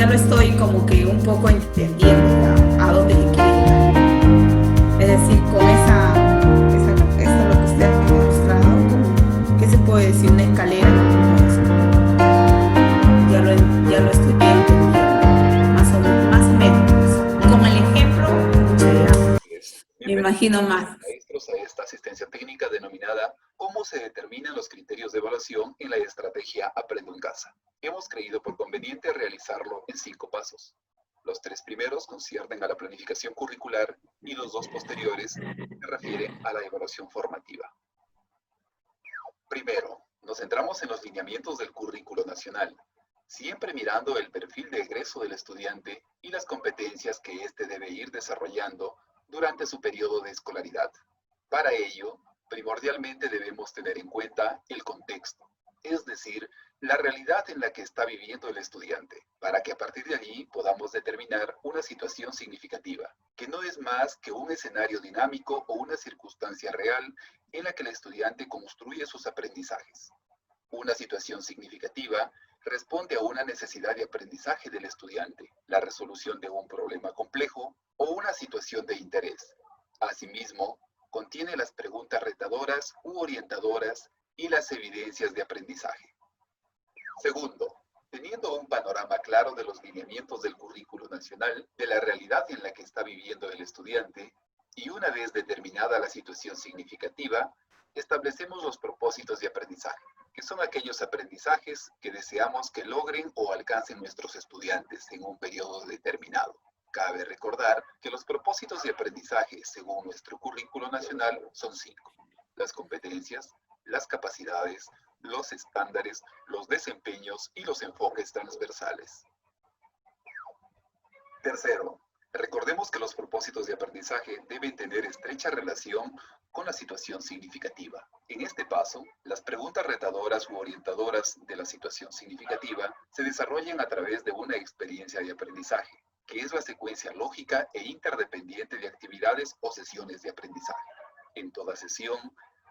ya lo estoy como que un poco entendiendo a dónde le quiere llegar. Es decir, con eso lo que usted ha demostrado, como, ¿qué se puede decir? Una escalera, ya lo estoy entendiendo, más o menos. Con el ejemplo, muchas gracias. Me imagino más. Maestros, a esta asistencia técnica denominada ¿Cómo se determinan los criterios de evaluación en la estrategia Aprendo en Casa? Hemos creído por conveniente realizarlo en 5 pasos. Los 3 primeros conciernen a la planificación curricular y los 2 posteriores se refieren a la evaluación formativa. Primero, nos centramos en los lineamientos del currículo nacional, siempre mirando el perfil de egreso del estudiante y las competencias que éste debe ir desarrollando durante su periodo de escolaridad. Para ello, primordialmente debemos tener en cuenta el contexto, es decir, la realidad en la que está viviendo el estudiante, para que a partir de allí podamos determinar una situación significativa, que no es más que un escenario dinámico o una circunstancia real en la que el estudiante construye sus aprendizajes. Una situación significativa responde a una necesidad de aprendizaje del estudiante, la resolución de un problema complejo o una situación de interés. Asimismo, contiene las preguntas retadoras u orientadoras y las evidencias de aprendizaje. Segundo, teniendo un panorama claro de los lineamientos del currículo nacional, de la realidad en la que está viviendo el estudiante, y una vez determinada la situación significativa, establecemos los propósitos de aprendizaje, que son aquellos aprendizajes que deseamos que logren o alcancen nuestros estudiantes en un periodo determinado. Cabe recordar que los propósitos de aprendizaje, según nuestro currículo nacional, son 5. Las competencias, las capacidades, los estándares, los desempeños y los enfoques transversales. Tercero, recordemos que los propósitos de aprendizaje deben tener estrecha relación con la situación significativa. En este paso, las preguntas retadoras u orientadoras de la situación significativa se desarrollan a través de una experiencia de aprendizaje, que es la secuencia lógica e interdependiente de actividades o sesiones de aprendizaje. En toda sesión,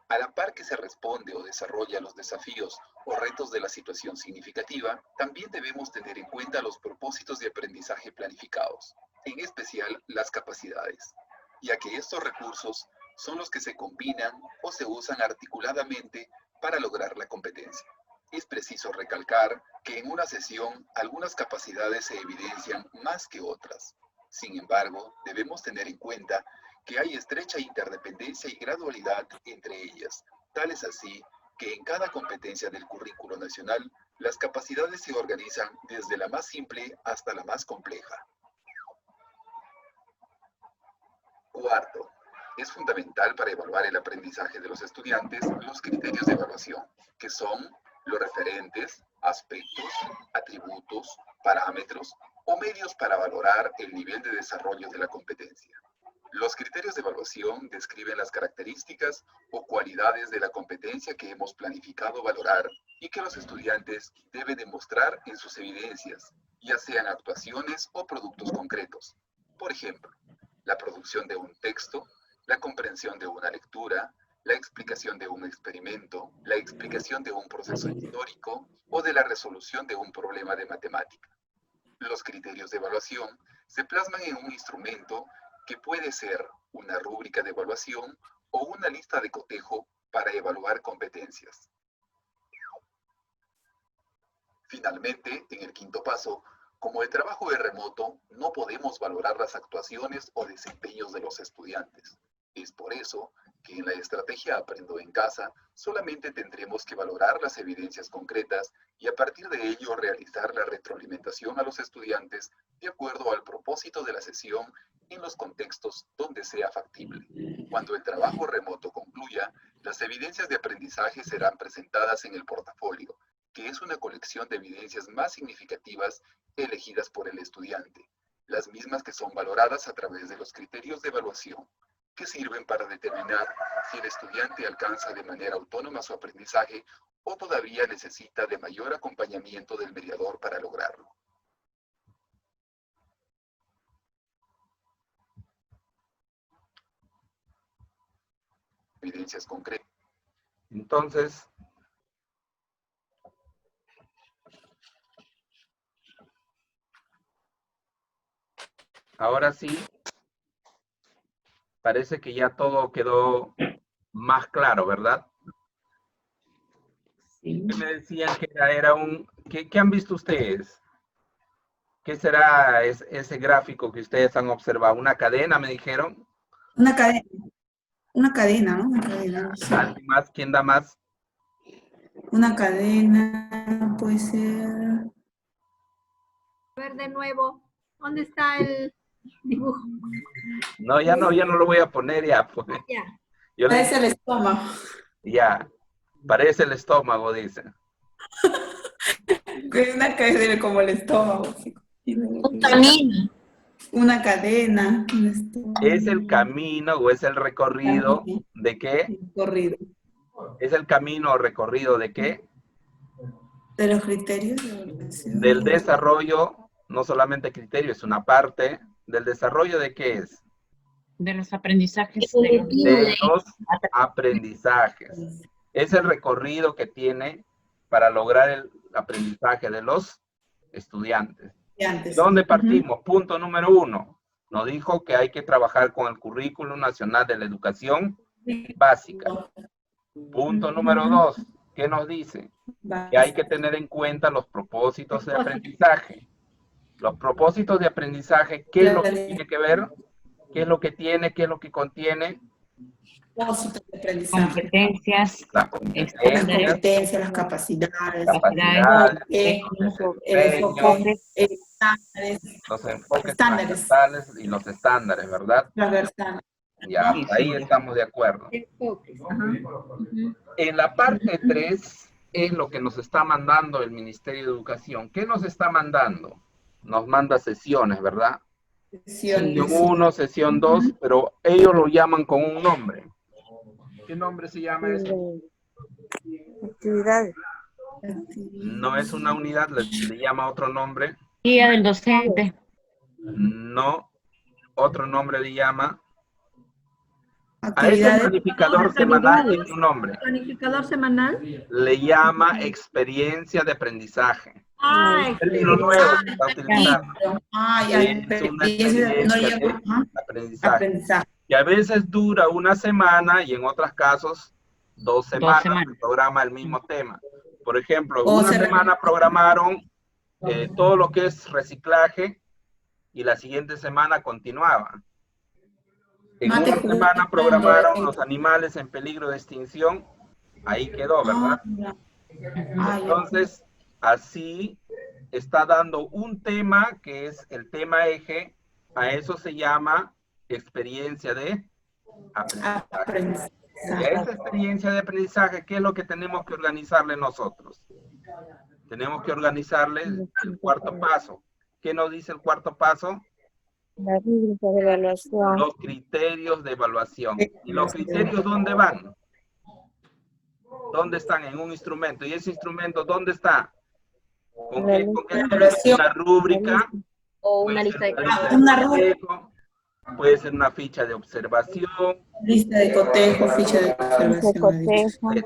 a la par que se responde o desarrolla los desafíos o retos de la situación significativa, también debemos tener en cuenta los propósitos de aprendizaje planificados, en especial las capacidades, ya que estos recursos son los que se combinan o se usan articuladamente para lograr la competencia. Es preciso recalcar que en una sesión algunas capacidades se evidencian más que otras. Sin embargo, debemos tener en cuenta que hay estrecha interdependencia y gradualidad entre ellas, tal es así que en cada competencia del currículo nacional, las capacidades se organizan desde la más simple hasta la más compleja. Cuarto, es fundamental para evaluar el aprendizaje de los estudiantes los criterios de evaluación, que son los referentes, aspectos, atributos, parámetros o medios para valorar el nivel de desarrollo de la competencia. Los criterios de evaluación describen las características o cualidades de la competencia que hemos planificado valorar y que los estudiantes deben demostrar en sus evidencias, ya sean actuaciones o productos concretos. Por ejemplo, la producción de un texto, la comprensión de una lectura, la explicación de un experimento, la explicación de un proceso histórico o de la resolución de un problema de matemática. Los criterios de evaluación se plasman en un instrumento que puede ser una rúbrica de evaluación o una lista de cotejo para evaluar competencias. Finalmente, en el quinto paso, como el trabajo es remoto, no podemos valorar las actuaciones o desempeños de los estudiantes. Es por eso que en la estrategia Aprendo en Casa solamente tendremos que valorar las evidencias concretas y a partir de ello realizar la retroalimentación a los estudiantes de acuerdo al propósito de la sesión en los contextos donde sea factible. Cuando el trabajo remoto concluya, las evidencias de aprendizaje serán presentadas en el portafolio, que es una colección de evidencias más significativas elegidas por el estudiante, las mismas que son valoradas a través de los criterios de evaluación, que sirven para determinar si el estudiante alcanza de manera autónoma su aprendizaje o todavía necesita de mayor acompañamiento del mediador para lograrlo. Evidencias concretas. Entonces, ahora sí, parece que ya todo quedó más claro, ¿verdad? Sí. ¿Qué me decían que era un... ¿Qué han visto ustedes? ¿Qué será ese gráfico que ustedes han observado? ¿Una cadena, me dijeron? Una cadena. Una cadena, ¿no? Una cadena. Sí. ¿Alguien más? ¿Quién da más? Una cadena puede ser. A ver de nuevo, ¿dónde está el dibujo? No, ya no lo voy a poner ya. Pues. Ya. Yo le Parece el estómago. ya, parece el estómago, dice. Es una cadena como el estómago. Sí. Un camino. Una cadena. Un ¿Es el estómago. camino o es el recorrido de qué? Corrido. ¿Es el camino o recorrido de qué? De los criterios de evaluación. Del desarrollo, no solamente criterio, es una parte del desarrollo de qué es. De los aprendizajes. De los aprendizajes. Es el recorrido que tiene para lograr el aprendizaje de los estudiantes. Antes. ¿Dónde partimos? Punto número 1. Nos dijo que hay que trabajar con el Currículum Nacional de la Educación Básica. Punto número 2. ¿Qué nos dice? Que hay que tener en cuenta los propósitos de aprendizaje. Los propósitos de aprendizaje, ¿qué es lo que tiene que ver? ¿Qué es lo que tiene? ¿Qué es lo que contiene? Propósitos de aprendizaje. Competencias. Las Las competencias, competencias, las capacidades, capacidades, el enfoque, los enfoques estándares. transversales y los estándares, ¿verdad? transversal. Ya, hasta ahí estamos de acuerdo. Enfoques. Ajá. Ujú. En la parte 3 es lo que nos está mandando el Ministerio de Educación. ¿Qué nos está mandando? Nos manda sesiones, ¿verdad? Sesión 1, sesión 2, pero ellos lo llaman con un nombre. ¿Qué nombre se llama eso? Actividades. No es una unidad, le llama otro nombre. Guía del docente. No, otro nombre le llama. A ese Actividades. planificador semanal tiene un nombre. Planificador semanal. Le llama experiencia de aprendizaje. Ah, Término nuevo que está utilizando. Ya, Es una experiencia, no experiencia llama, ajá, de aprendizaje. aprendizaje. Y a veces dura una semana y en otros casos 2 semanas. semanas. Se programa el mismo tema. Por ejemplo, O una se semana programaron todo lo que es reciclaje y la siguiente semana continuaba. En Mate una semana jugando, programaron los animales en peligro de extinción. Ahí quedó, ¿verdad? Ya. Entonces, así está dando un tema que es el tema eje. A eso se llama experiencia de aprendizaje. Y a esa experiencia de aprendizaje, ¿qué es lo que tenemos que organizarle nosotros? Tenemos que organizarle el cuarto paso. ¿Qué nos dice el cuarto paso? La rúbrica de evaluación. Los criterios de evaluación. ¿Y los criterios dónde van? ¿Dónde están? En un instrumento. ¿Y ese instrumento dónde está? ¿Con qué evaluación. una rúbrica? o Puede una ser lista de Una cotejo, puede ser una ficha de observación. lista de cotejo, ficha de observación.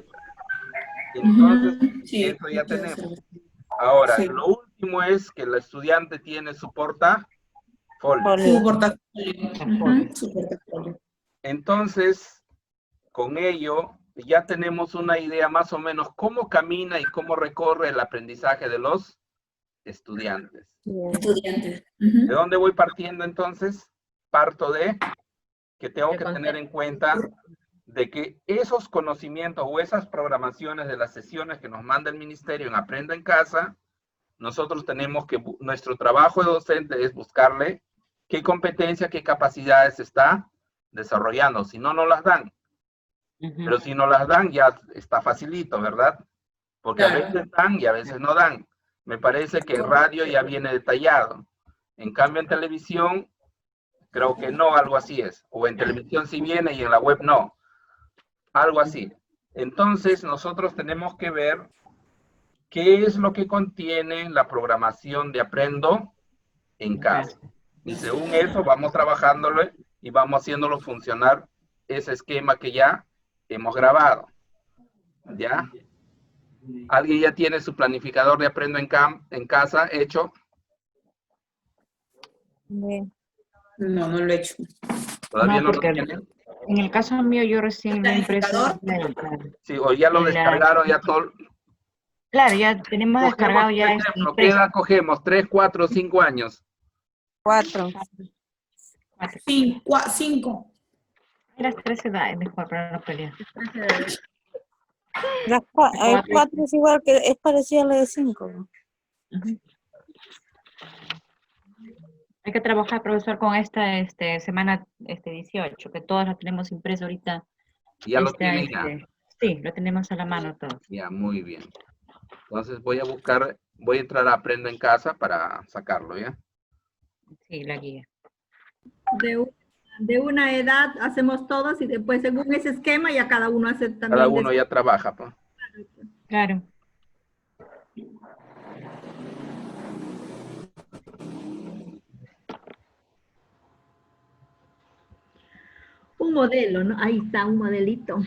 Entonces, Sí, eso ya ficha de tenemos. observación. Ahora, Sí. lo último es que el estudiante tiene su portafolio. Su portafolio. Ujú, su portafolio. Entonces, con ello, ya tenemos una idea más o menos cómo camina y cómo recorre el aprendizaje de los estudiantes. Estudiantes. ¿De dónde voy partiendo entonces? Parto de que tengo que tener en cuenta de que esos conocimientos o esas programaciones de las sesiones que nos manda el ministerio en Aprenda en Casa, nosotros tenemos que, nuestro trabajo de docente es buscarle qué competencia, qué capacidades está desarrollando. Si no, no las dan. Pero si no las dan, ya está facilito, ¿verdad? Porque a veces dan y a veces no dan. Me parece que en radio ya viene detallado. En cambio, en televisión, creo que no, algo así es. O en televisión sí viene y en la web no. Algo así. Entonces, nosotros tenemos que ver qué es lo que contiene la programación de Aprendo en Casa. Y según eso, vamos trabajándolo y vamos haciéndolo funcionar ese esquema que ya hemos grabado. ¿Ya? ¿Alguien ya tiene su planificador de Aprendo en Casa hecho? Bien. No, no lo he hecho. ¿Todavía No, no lo porque tienen? en el caso mío yo recién lo he impreso. ¿Planificador? Sí, o ya lo la- descargaron, ya todo. Claro, ya tenemos Cogemos, descargado por ya ejemplo, ¿qué impreso. edad cogemos? 3, 4, 5 años. 4. 4. 5. Las 3 edades mejor para no pelear. El 4 es igual que, es parecido a la de 5. Ujú. Hay que trabajar, profesor, con esta semana 18, que todas la tenemos impreso ahorita. Ya lo tienen ya. Sí, lo tenemos a la mano todo. Ya, muy bien. Entonces voy a entrar a Aprendo en Casa para sacarlo, ¿ya? Sí, la guía. De una edad hacemos todos y después según ese esquema ya cada uno hace también. Cada uno ya trabaja, pues. Claro. Un modelo, ¿no? Ahí está un modelito.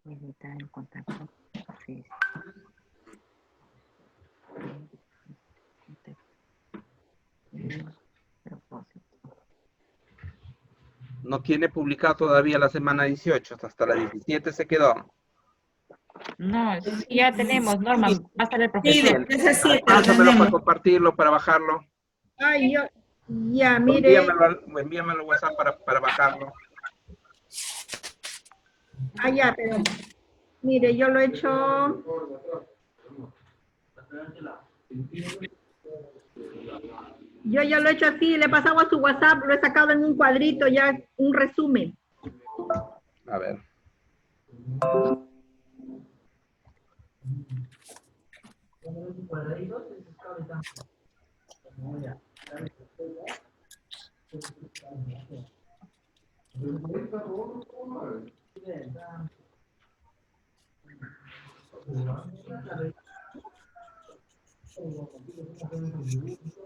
Evitar el contacto físico. Propósito. No tiene publicado todavía la semana 18, hasta la 17 se quedó. No, sí, ya tenemos, Norma, va a estar el Sí, profesor. de 3 a 7 lo Pásamelo para tenemos. compartirlo, para bajarlo. Ay, ya, O mire. envíamelo al WhatsApp para bajarlo. Ah, ya, pero mire, yo lo he hecho. Yo ya lo he hecho así, le he pasado a su WhatsApp, lo he sacado en un cuadrito, ya un resumen. A ver.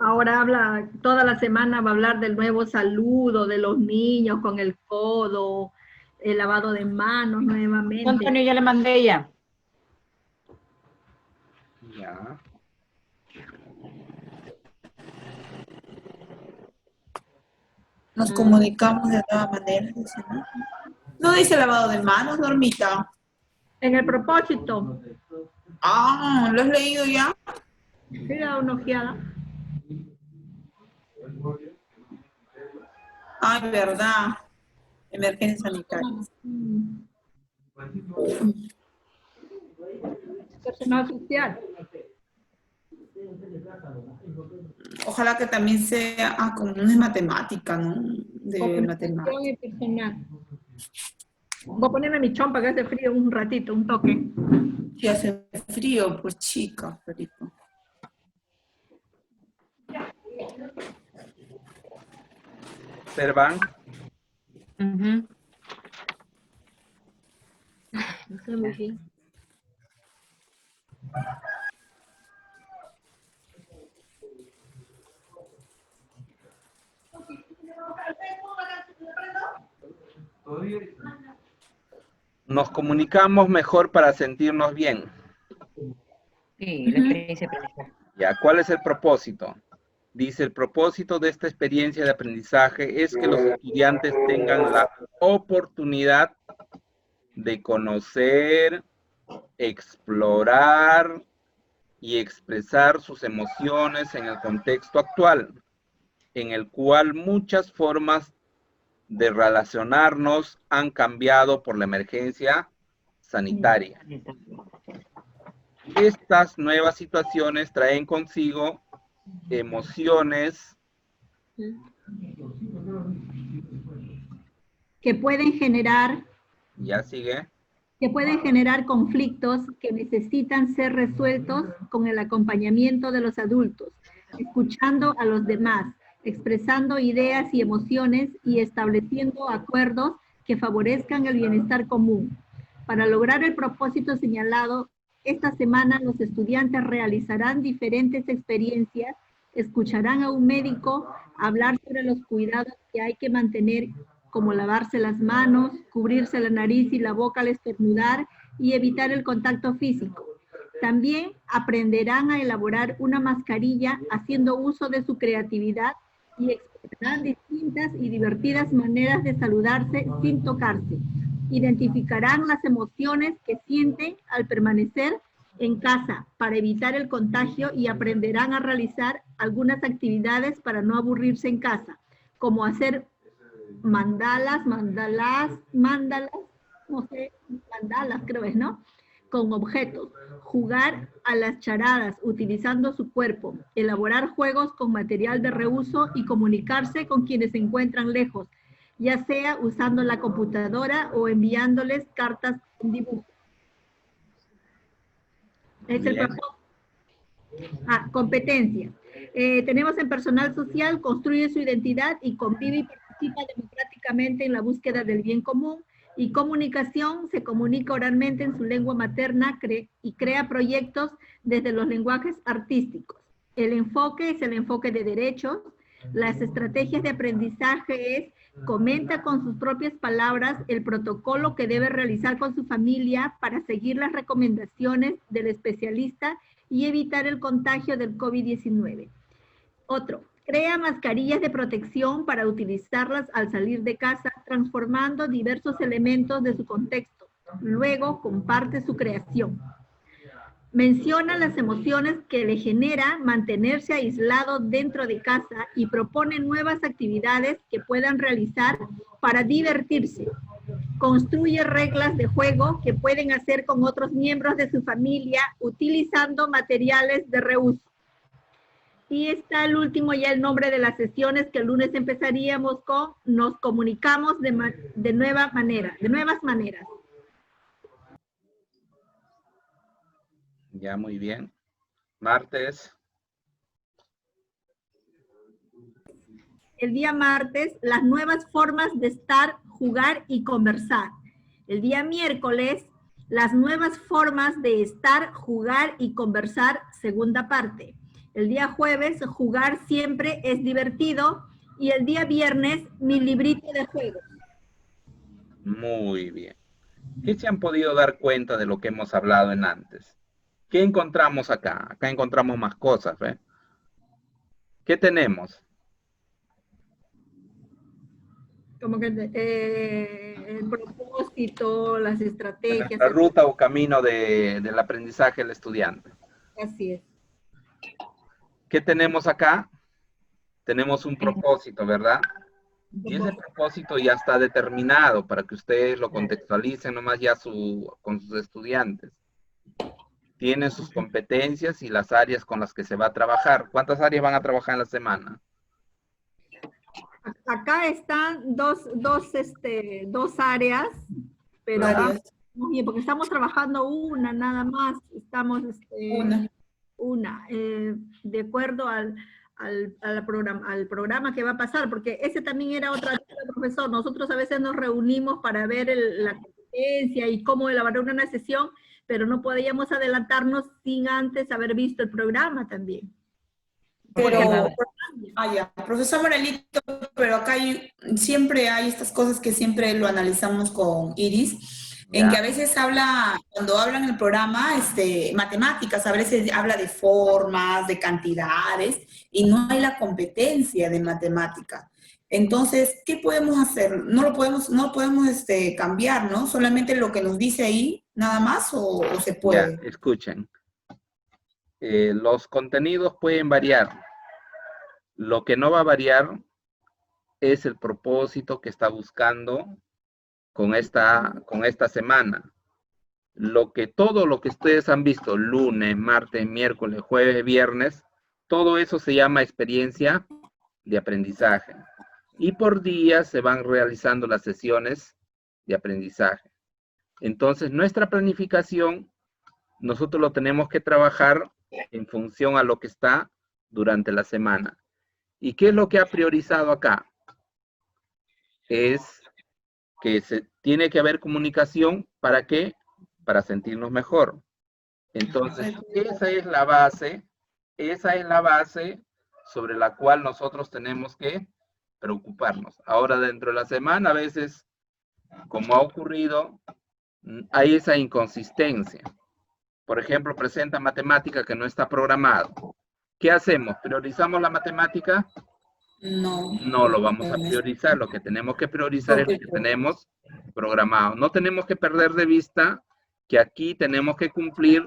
Ahora habla, toda la semana va a hablar del nuevo saludo de los niños con el codo, el lavado de manos nuevamente. Antonio, ya le mandé ya. Ya. Nos comunicamos de nueva manera. Dice, ¿no? No dice lavado de manos, Normita. En el propósito, Ah, ¿lo has leído ya? mira una ojeada. Ay, verdad. Emergencia sanitaria. Personal social. Ojalá que también sea, como no es matemática, ¿no? De matemática. Comunicación y personal. Voy a ponerme mi chompa que hace frío un ratito, un toque. Si hace frío, pues chica, Felipe. Servan. Ujú. No sé muy bien. Nos comunicamos mejor para sentirnos bien. Sí, la experiencia de aprendizaje. Ya, ¿cuál es el propósito? Dice, el propósito de esta experiencia de aprendizaje es que los estudiantes tengan la oportunidad de conocer, explorar y expresar sus emociones en el contexto actual, en el cual muchas formas de relacionarnos han cambiado por la emergencia sanitaria. Estas nuevas situaciones traen consigo emociones Que pueden generar conflictos que necesitan ser resueltos con el acompañamiento de los adultos, escuchando a los demás, expresando ideas y emociones y estableciendo acuerdos que favorezcan el bienestar común. Para lograr el propósito señalado, esta semana los estudiantes realizarán diferentes experiencias escucharán a un médico hablar sobre los cuidados que hay que mantener, como lavarse las manos, cubrirse la nariz y la boca al estornudar y evitar el contacto físico. También aprenderán a elaborar una mascarilla haciendo uso de su creatividad y explorarán distintas y divertidas maneras de saludarse sin tocarse. Identificarán las emociones que sienten al permanecer en casa para evitar el contagio y aprenderán a realizar algunas actividades para no aburrirse en casa, como hacer mandalas, no sé, mandalas creo es, ¿no? Con objetos, jugar a las charadas utilizando su cuerpo, elaborar juegos con material de reuso y comunicarse con quienes se encuentran lejos, ya sea usando la computadora o enviándoles cartas con dibujos. Es el propósito. Competencia. Tenemos en personal social, construye su identidad y convive y participa democráticamente en la búsqueda del bien común. Y comunicación, se comunica oralmente en su lengua materna y crea proyectos desde los lenguajes artísticos. El enfoque es el enfoque de derechos. Las estrategias de aprendizaje es comenta con sus propias palabras el protocolo que debe realizar con su familia para seguir las recomendaciones del especialista y evitar el contagio del COVID-19. Otro, crea mascarillas de protección para utilizarlas al salir de casa, transformando diversos elementos de su contexto. Luego, comparte su creación. Menciona las emociones que le genera mantenerse aislado dentro de casa y propone nuevas actividades que puedan realizar para divertirse. Construye reglas de juego que pueden hacer con otros miembros de su familia utilizando materiales de reuso. Y está el último, ya el nombre de las sesiones, que el lunes empezaríamos con nos comunicamos de nuevas maneras. Ya, muy bien. Martes. El día martes, las nuevas formas de estar, jugar y conversar. El día miércoles, las nuevas formas de estar, jugar y conversar, segunda parte. El día jueves, jugar siempre es divertido. Y el día viernes, mi librito de juegos. Muy bien. ¿Qué se han podido dar cuenta de lo que hemos hablado en antes? ¿Qué encontramos acá? Acá encontramos más cosas, ¿eh? ¿Qué tenemos? Como que el propósito, las estrategias. La ruta o camino del aprendizaje del estudiante. Así es. ¿Qué tenemos acá? Tenemos un propósito, ¿verdad? Y ese propósito ya está determinado para que ustedes lo contextualicen nomás ya con sus estudiantes. Tienen sus competencias y las áreas con las que se va a trabajar. ¿Cuántas áreas van a trabajar en la semana? Acá están dos áreas, pero muy bien, porque estamos trabajando una nada más. Estamos una de acuerdo al programa que va a pasar, porque ese también era otra cosa, profesor. Nosotros a veces nos reunimos para ver la competencia y cómo elaborar una sesión, pero no podíamos adelantarnos sin antes haber visto el programa también. Pero, profesor Morelito, pero acá siempre hay estas cosas que siempre lo analizamos con Iris, en que a veces cuando hablan en el programa, matemáticas, a veces habla de formas, de cantidades, y no hay la competencia de matemática. Entonces, ¿qué podemos hacer? No lo podemos cambiar, ¿no? Solamente lo que nos dice ahí, nada más, o se puede. Ya, escuchen. Los contenidos pueden variar. Lo que no va a variar es el propósito que está buscando con esta semana. Todo lo que ustedes han visto, lunes, martes, miércoles, jueves, viernes, todo eso se llama experiencia de aprendizaje. Y por día se van realizando las sesiones de aprendizaje. Entonces, nuestra planificación, nosotros lo tenemos que trabajar en función a lo que está durante la semana. ¿Y qué es lo que ha priorizado acá? Es que tiene que haber comunicación, ¿para qué? Para sentirnos mejor. Entonces, esa es la base sobre la cual nosotros tenemos que preocuparnos. Ahora, dentro de la semana, a veces, como ha ocurrido, hay esa inconsistencia. Por ejemplo, presenta matemática que no está programado. ¿Qué hacemos? ¿Priorizamos la matemática? No. No lo vamos a priorizar. Lo que tenemos que priorizar es lo que tenemos programado. No tenemos que perder de vista que aquí tenemos que cumplir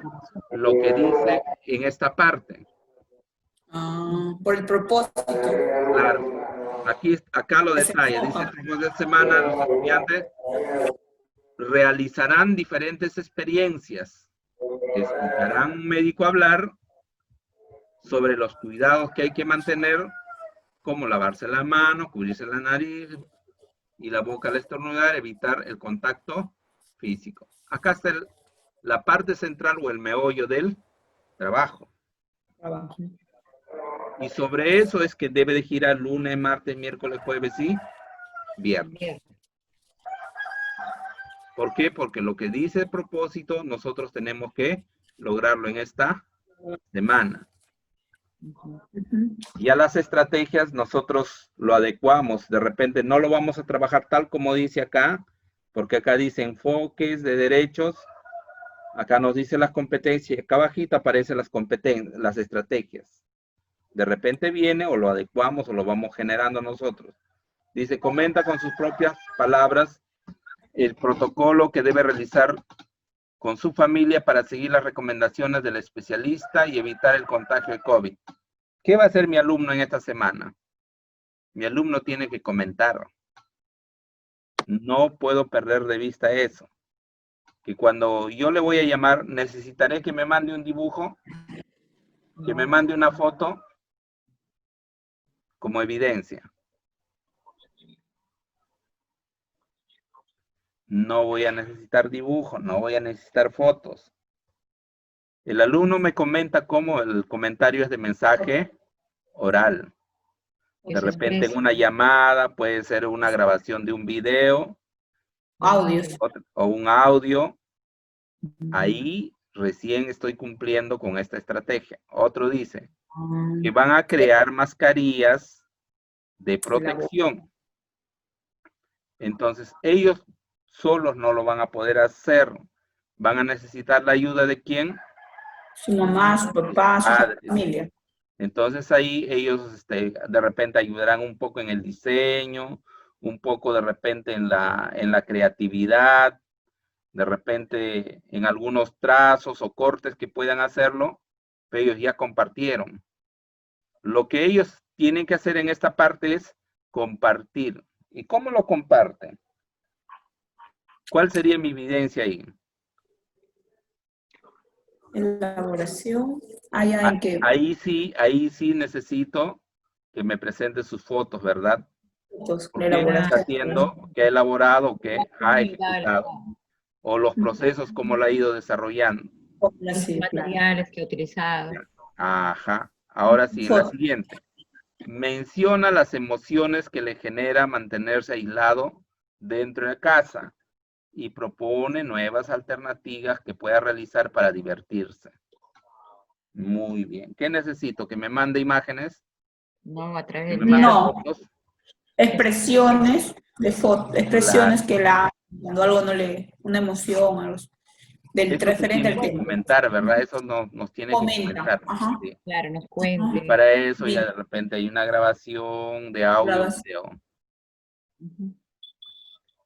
lo que dice en esta parte. Por el propósito. Claro. Acá lo detalla. Dice, el próximo de semana los estudiantes realizarán diferentes experiencias. Escucharán a un médico hablar sobre los cuidados que hay que mantener, como lavarse la mano, cubrirse la nariz y la boca al estornudar, evitar el contacto físico. Acá está la parte central o el meollo del trabajo. Y sobre eso es que debe de girar lunes, martes, miércoles, jueves y viernes. ¿Por qué? Porque lo que dice el propósito, nosotros tenemos que lograrlo en esta semana. Ya las estrategias nosotros lo adecuamos. De repente no lo vamos a trabajar tal como dice acá, porque acá dice enfoques de derechos. Acá nos dice las competencias. Acá abajito aparecen las estrategias. De repente viene o lo adecuamos o lo vamos generando nosotros. Dice, comenta con sus propias palabras el protocolo que debe realizar con su familia para seguir las recomendaciones del especialista y evitar el contagio de COVID. ¿Qué va a hacer mi alumno en esta semana? Mi alumno tiene que comentar. No puedo perder de vista eso. Que cuando yo le voy a llamar, necesitaré que me mande un dibujo, que me mande una foto como evidencia. No voy a necesitar dibujos, no voy a necesitar fotos. El alumno me comenta cómo el comentario es de mensaje oral. De repente en una llamada, puede ser una grabación de un video. Audios. O un audio. Ahí recién estoy cumpliendo con esta estrategia. Otro dice que van a crear mascarillas de protección. Entonces, ellos solos no lo van a poder hacer. Van a necesitar la ayuda de ¿quién? Su mamá, su papá, su familia. Entonces ahí ellos de repente ayudarán un poco en el diseño, un poco de repente en la creatividad, de repente en algunos trazos o cortes que puedan hacerlo, pero ellos ya compartieron. Lo que ellos tienen que hacer en esta parte es compartir. ¿Y cómo lo comparten? ¿Cuál sería mi evidencia ahí? Elaboración. Ahí sí necesito que me presente sus fotos, ¿verdad? ¿Qué está haciendo? ¿Qué ha elaborado? ¿Qué ha ejecutado? O los procesos, cómo lo ha ido desarrollando. Los materiales que ha utilizado. Ajá. Ahora sí, la siguiente. Menciona las emociones que le genera mantenerse aislado dentro de casa y propone nuevas alternativas que pueda realizar para divertirse. Muy bien. ¿Qué necesito? ¿Que me mande imágenes? No, a través de fotos. Expresiones de fotos, expresiones claro. Cuando algo no le, una emoción, algo del referente al tema. Comentar, ¿verdad? Eso nos tiene que comentar. Sí. Claro, nos cuenta. Y para eso ya de repente hay una grabación de audio, video.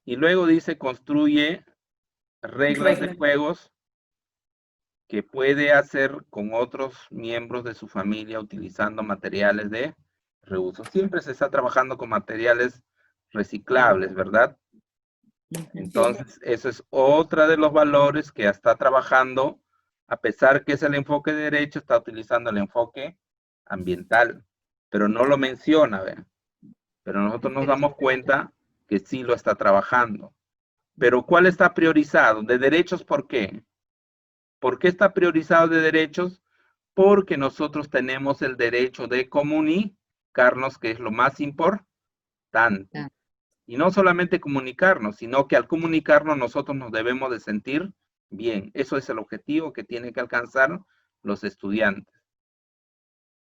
Y luego dice, construye reglas de juegos que puede hacer con otros miembros de su familia utilizando materiales de reuso. Siempre se está trabajando con materiales reciclables, ¿verdad? Entonces, eso es otra de los valores que está trabajando, a pesar que es el enfoque de derecho, está utilizando el enfoque ambiental, pero no lo menciona, ¿ven? Pero nosotros nos damos cuenta que sí lo está trabajando. Pero ¿cuál está priorizado? ¿De derechos por qué? ¿Por qué está priorizado de derechos? Porque nosotros tenemos el derecho de comunicarnos, que es lo más importante. Y no solamente comunicarnos, sino que al comunicarnos nosotros nos debemos de sentir bien. Eso es el objetivo que tienen que alcanzar los estudiantes.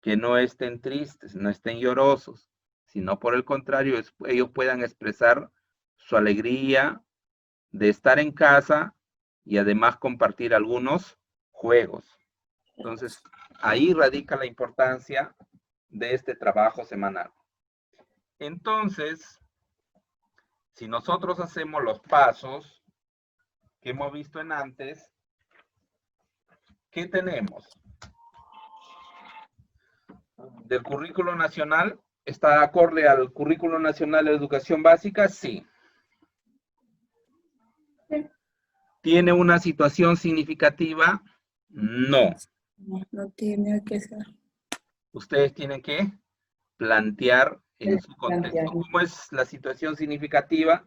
que no estén tristes, no estén llorosos, sino por el contrario, ellos puedan expresar su alegría de estar en casa y además compartir algunos juegos. Entonces, ahí radica la importancia de este trabajo semanal. Entonces, si nosotros hacemos los pasos que hemos visto en antes, ¿qué tenemos? ¿Del currículo nacional? ¿Está acorde al currículo nacional de educación básica? Sí. ¿Tiene una situación significativa? No. No tiene que ser. Ustedes tienen que plantear en su contexto. ¿Cómo es la situación significativa?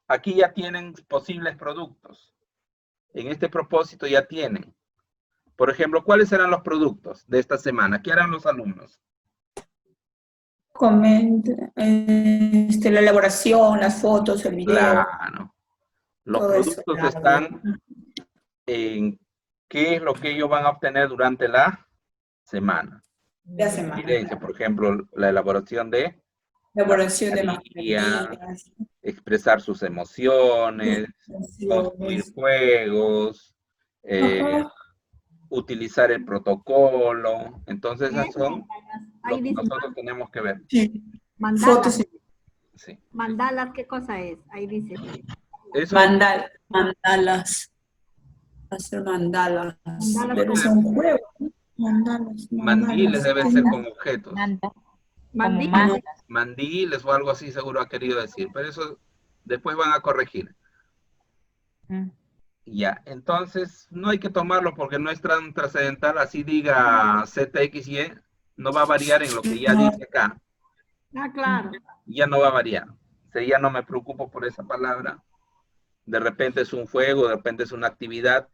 Aquí ya tienen posibles productos. En este propósito ya tienen. Por ejemplo, ¿cuáles serán los productos de esta semana? ¿Qué harán los alumnos? La elaboración, las fotos, el video. Claro. Los productos eso, están en qué es lo que ellos van a obtener durante la semana. La semana. Evidencia, por ejemplo, la elaboración de mascarillas, expresar sus emociones, construir juegos, utilizar el protocolo. Entonces, esas son lo que nosotros tenemos que ver. Sí. Mandalas. Fotos. Sí. Mandalas, ¿qué cosa es? Ahí dice. Eso, Mandalas. Hacer mandalas. Debe ser un juego. Mandalas. mandiles deben ser con objetos. Mandiles. Mandiles o algo así seguro ha querido decir, pero eso después van a corregir. Ya, entonces no hay que tomarlo porque no es tan trascendental, así diga ZXY, no va a variar en lo que ya dice acá. Ah, claro. Ya no va a variar. O sea, ya no me preocupo por esa palabra. De repente es un juego, de repente es una actividad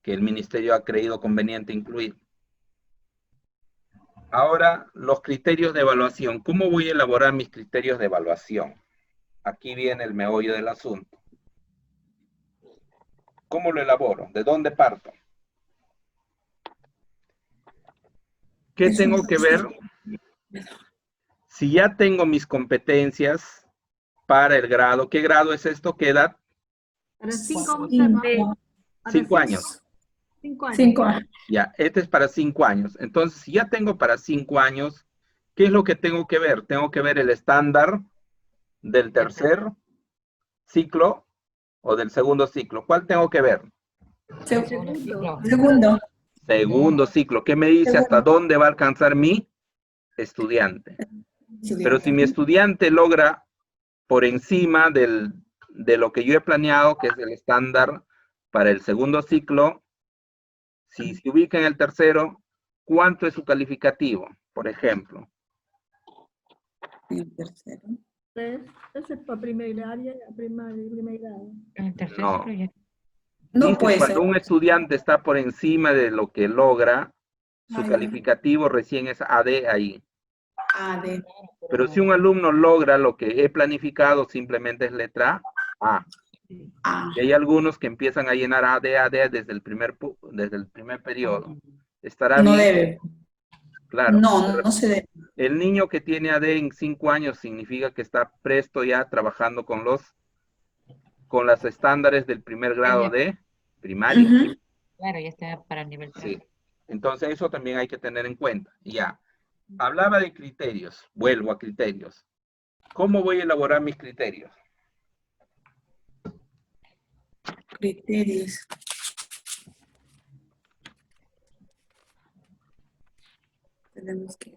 que el ministerio ha creído conveniente incluir. Ahora, los criterios de evaluación. ¿Cómo voy a elaborar mis criterios de evaluación? Aquí viene el meollo del asunto. ¿Cómo lo elaboro? ¿De dónde parto? ¿Qué tengo que ver? Si ya tengo mis competencias para el grado, ¿qué grado es esto? ¿Qué edad? Para 5 5 años. 5 años. 5 años. Ya, este es para 5 años. Entonces, si ya tengo para 5 años, ¿qué es lo que tengo que ver? Tengo que ver el estándar del tercer ciclo o del segundo ciclo. ¿Cuál tengo que ver? Segundo. Segundo ciclo. ¿Qué me dice hasta dónde va a alcanzar mi estudiante? Pero si mi estudiante logra por encima de lo que yo he planeado, que es el estándar para el segundo ciclo, si se ubica en el tercero, ¿cuánto es su calificativo? Por ejemplo. En el tercero. Ese es para primer grado. No. No Dice, puede ser. cuando un estudiante está por encima de lo que logra, su calificativo recién es AD ahí. AD. Pero si un alumno logra lo que he planificado, simplemente es letra A. Y hay algunos que empiezan a llenar AD desde el primer periodo. ¿Estará No bien? debe. Claro. No se debe. El niño que tiene AD en 5 años significa que está presto ya trabajando con las estándares del primer grado de primaria. Claro, ya está para el nivel 3. Sí. Entonces eso también hay que tener en cuenta. Ya. Hablaba de criterios. Vuelvo a criterios. ¿Cómo voy a elaborar mis criterios? Criterios. Tenemos que...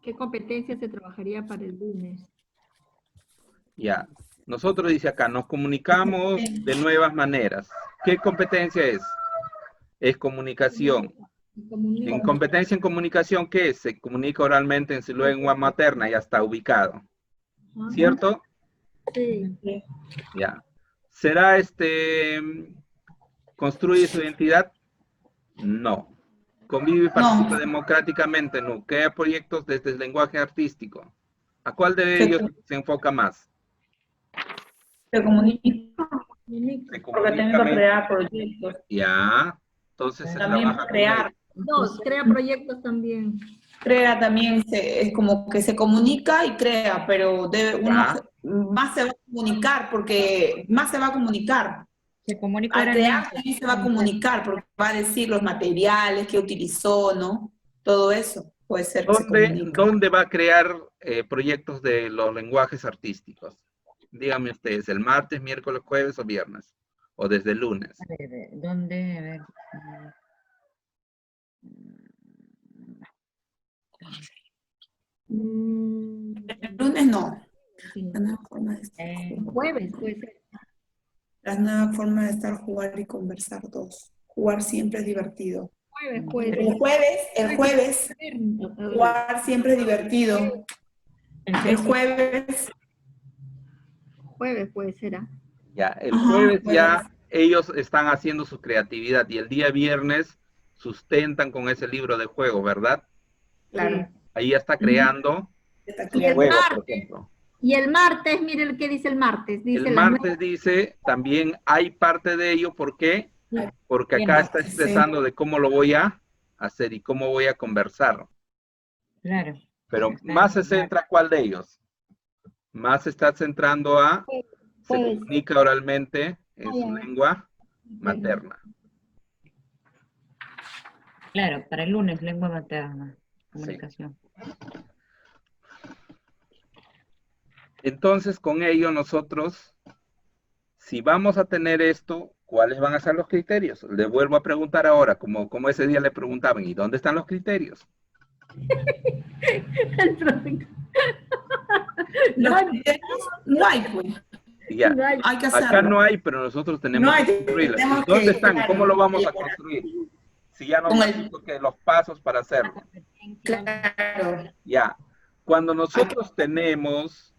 ¿Qué competencia se trabajaría para el lunes? Ya. Nosotros, dice acá, nos comunicamos de nuevas maneras. ¿Qué competencia es? Es comunicación. En competencia en comunicación, ¿qué es? Se comunica oralmente en su lengua materna, ya está ubicado. ¿Cierto? Sí. Ya. ¿Será construye su identidad? No. ¿Convive y participa democráticamente? No. ¿Crea proyectos desde el lenguaje artístico? ¿A cuál de ellos se enfoca más? Se comunica. Se Porque también va a crear proyectos. Ya, entonces se También trabaja con crear. ellos. Dos, crea proyectos también. Crea también, es como que se comunica y crea, pero Ya. más se va a comunicar, porque más se va a comunicar. Se comunica Al crear oralmente. también se va a comunicar, porque va a decir los materiales que utilizó, ¿no? Todo eso puede ser que se comunica. ¿Dónde va a crear proyectos de los lenguajes artísticos? Díganme ustedes, ¿el martes, miércoles, jueves o viernes? ¿O desde el lunes? A ver, ¿dónde? A ver. El lunes no. Sí. La nueva forma de estar, Jueves puede ser. la nueva forma de estar, jugar y conversar, 2. Jugar siempre es divertido. Jueves puede ser. El jueves, jugar siempre es divertido. El jueves. Jueves puede ser, ¿ah? Ya, el Ajá, jueves jueves. ya ellos están haciendo su creatividad y el día viernes sustentan con ese libro de juego, ¿verdad? Claro. Ahí ya está creando Está su Y el juego, por martes, ejemplo. y el martes, mire el que dice el martes. Dice El martes dice, también hay parte de ello, ¿por qué? Porque acá está expresando de cómo lo voy a hacer y cómo voy a conversar. Claro. Pero más se centra, ¿cuál de ellos? Más se está centrando a, se comunica oralmente en su lengua materna. Claro, para el lunes, lengua materna, comunicación. Sí. Entonces, con ello nosotros, si vamos a tener esto, ¿cuáles van a ser los criterios? Le vuelvo a preguntar ahora, como ese día le preguntaban, ¿y dónde están los criterios? No hay, pues. Ya, No hay. Hay que hacerlo. acá no hay, pero nosotros tenemos que construirlas. tenemos ¿Y dónde que, están? claro, ¿Cómo lo vamos a elaborar. construir? Si ya nos Con han el- dicho que los pasos para hacerlo. Claro. Ya, cuando nosotros tenemos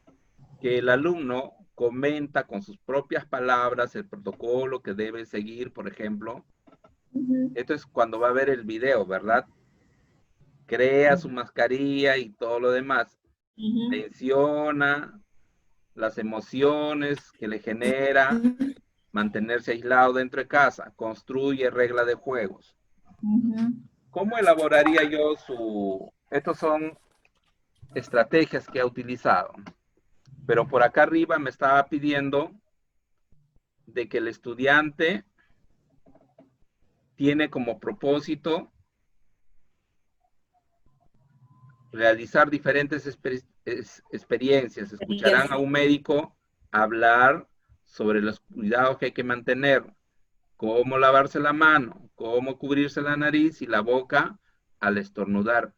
que el alumno comenta con sus propias palabras el protocolo que debe seguir, por ejemplo, esto es cuando va a ver el video, ¿verdad? Crea su mascarilla y todo lo demás. Menciona las emociones que le genera mantenerse aislado dentro de casa, construye regla de juegos. ¿Cómo elaboraría yo Estos son estrategias que ha utilizado, pero por acá arriba me estaba pidiendo de que el estudiante tiene como propósito realizar diferentes experiencias. Escucharán a un médico hablar sobre los cuidados que hay que mantener, cómo lavarse la mano, cómo cubrirse la nariz y la boca al estornudar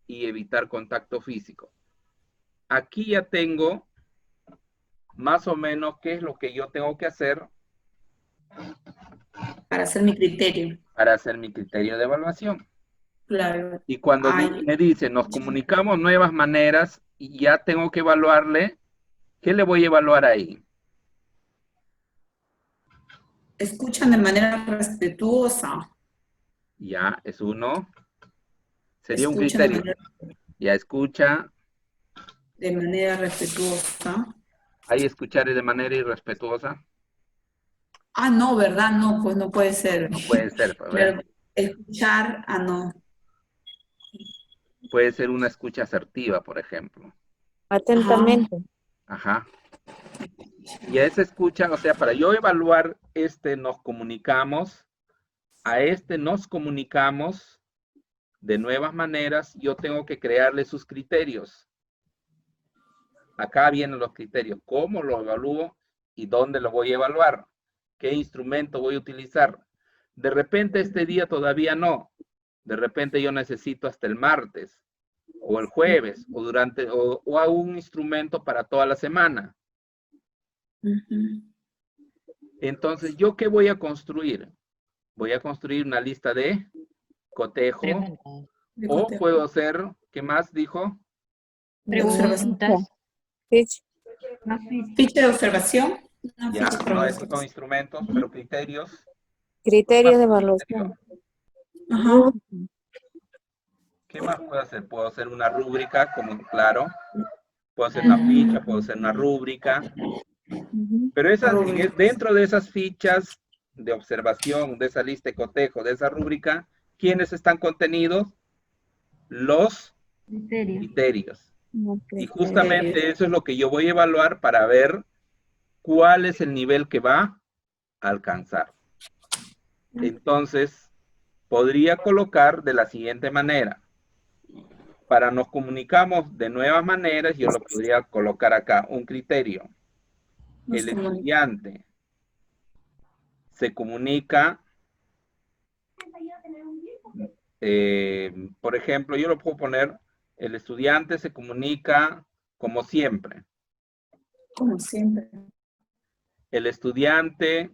y evitar contacto físico. Aquí ya tengo más o menos qué es lo que yo tengo que hacer Para hacer mi criterio. para hacer mi criterio de evaluación. Claro. Y cuando me dice, nos comunicamos nuevas maneras y ya tengo que evaluarle, ¿qué le voy a evaluar ahí? Escuchan de manera respetuosa. Ya, es uno. Sería un Escuchan criterio. Ya escucha. de manera respetuosa. Ahí escuchar de manera irrespetuosa. Ah, no, ¿verdad? No, pues no puede ser. No puede ser. Pues, Claro, escuchar, no. puede ser una escucha asertiva, por ejemplo. Atentamente. Ajá. Y a esa escucha, o sea, para yo evaluar nos comunicamos, a nos comunicamos de nuevas maneras, yo tengo que crearle sus criterios. Acá vienen los criterios, cómo lo evalúo y dónde lo voy a evaluar, qué instrumento voy a utilizar. De repente este día todavía no, de repente yo necesito hasta el martes, o el jueves, o hago un instrumento para toda la semana. Entonces, ¿yo qué voy a construir? Voy a construir una lista de cotejo, o puedo hacer, ¿qué más dijo? Preguntas. Ficha de observación. Ya, no, estos son instrumentos, pero criterios. Criterios de evaluación. Ajá. ¿Qué más puedo hacer? Puedo hacer una rúbrica, como claro. Puedo hacer una ficha, puedo hacer una rúbrica. Pero dentro de esas fichas de observación, de esa lista de cotejo, de esa rúbrica, ¿quiénes están contenidos? Los criterios. Y justamente eso es lo que yo voy a evaluar para ver cuál es el nivel que va a alcanzar. Entonces, podría colocar de la siguiente manera. Para nos comunicamos de nuevas maneras, yo lo podría colocar acá, un criterio. El estudiante se comunica, por ejemplo, yo lo puedo poner, el estudiante se comunica como siempre. Como siempre. El estudiante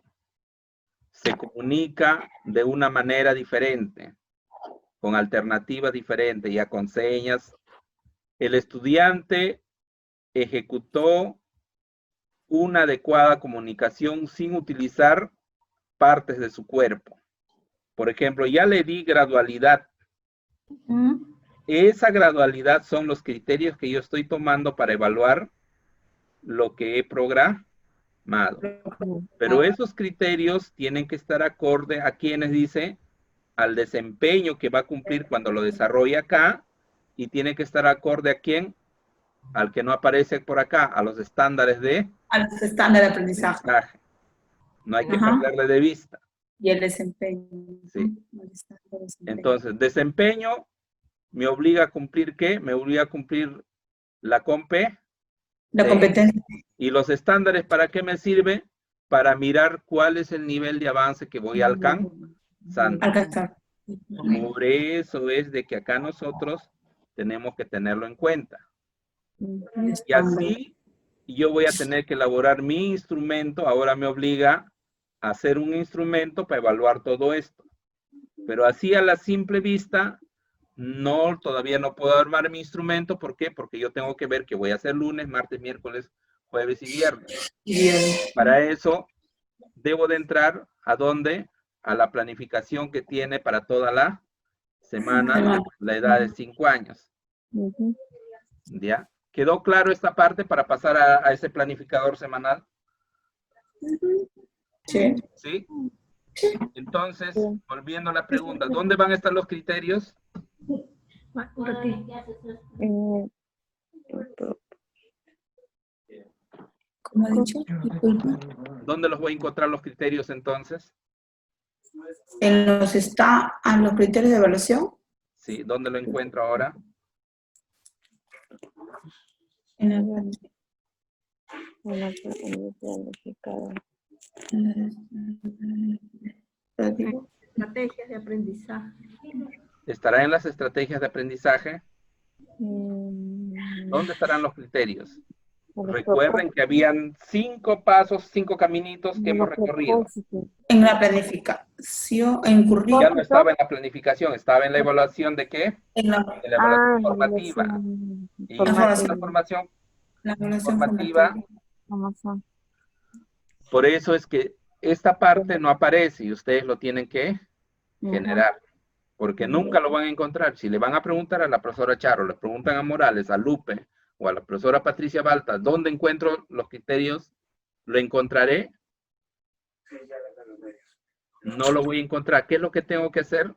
se comunica de una manera diferente, con alternativas diferentes, ya con señas. El estudiante ejecutó una adecuada comunicación sin utilizar partes de su cuerpo. Por ejemplo, ya le di gradualidad. Esa gradualidad son los criterios que yo estoy tomando para evaluar lo que he programado. Pero esos criterios tienen que estar acorde a quienes dice al desempeño que va a cumplir cuando lo desarrolle acá, y tiene que estar acorde a quién, al que no aparece por acá, a los estándares de aprendizaje. No hay que perderle de vista. Y el desempeño. Sí. Entonces, desempeño me obliga a cumplir ¿qué? Me obliga a cumplir la competencia. ¿Y los estándares para qué me sirve? Para mirar cuál es el nivel de avance que voy a alcanzar. Por eso es de que acá nosotros tenemos que tenerlo en cuenta. Y así yo voy a tener que elaborar mi instrumento. Ahora me obliga a hacer un instrumento para evaluar todo esto. Pero así a la simple vista, todavía no puedo armar mi instrumento. ¿Por qué? Porque yo tengo que ver qué voy a hacer lunes, martes, miércoles, jueves y viernes. Para eso, debo de entrar ¿a dónde? A la planificación que tiene para toda la semana, la edad de 5 años. ¿Ya? ¿Quedó claro esta parte para pasar a ese planificador semanal? Sí. ¿Sí? Entonces, volviendo a la pregunta, ¿dónde van a estar los criterios? ¿Cómo ha dicho? ¿Dónde los voy a encontrar los criterios entonces? ¿Los criterios de evaluación? Sí, ¿dónde lo encuentro ahora? Estrategias de aprendizaje. ¿Estará en las estrategias de aprendizaje? ¿Dónde estarán los criterios? Recuerden que habían 5 pasos, 5 caminitos que hemos recorrido. En la planificación, en currículum. Ya no estaba en la planificación, estaba en la evaluación de ¿qué? En la evaluación formativa. Y la evaluación formativa. Por eso es que esta parte no aparece y ustedes lo tienen que generar. Porque nunca lo van a encontrar. Si le van a preguntar a la profesora Charo, le preguntan a Morales, a Lupe o a la profesora Patricia Balta, ¿dónde encuentro los criterios? ¿Lo encontraré? No lo voy a encontrar. ¿Qué es lo que tengo que hacer?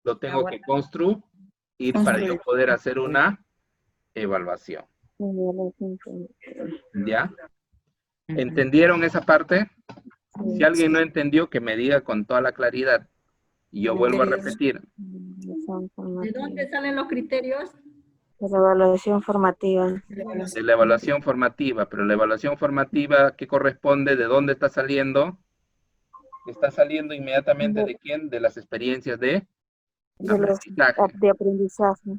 Lo tengo que construir para yo poder hacer una evaluación. ¿Ya? ¿Entendieron esa parte? Si alguien no entendió, que me diga con toda la claridad. Y yo vuelvo a repetir. ¿De dónde salen los criterios? De la evaluación formativa. De la evaluación formativa, pero la evaluación formativa, ¿qué corresponde? ¿De dónde está saliendo? Está saliendo inmediatamente ¿de quién? De las experiencias de aprendizaje.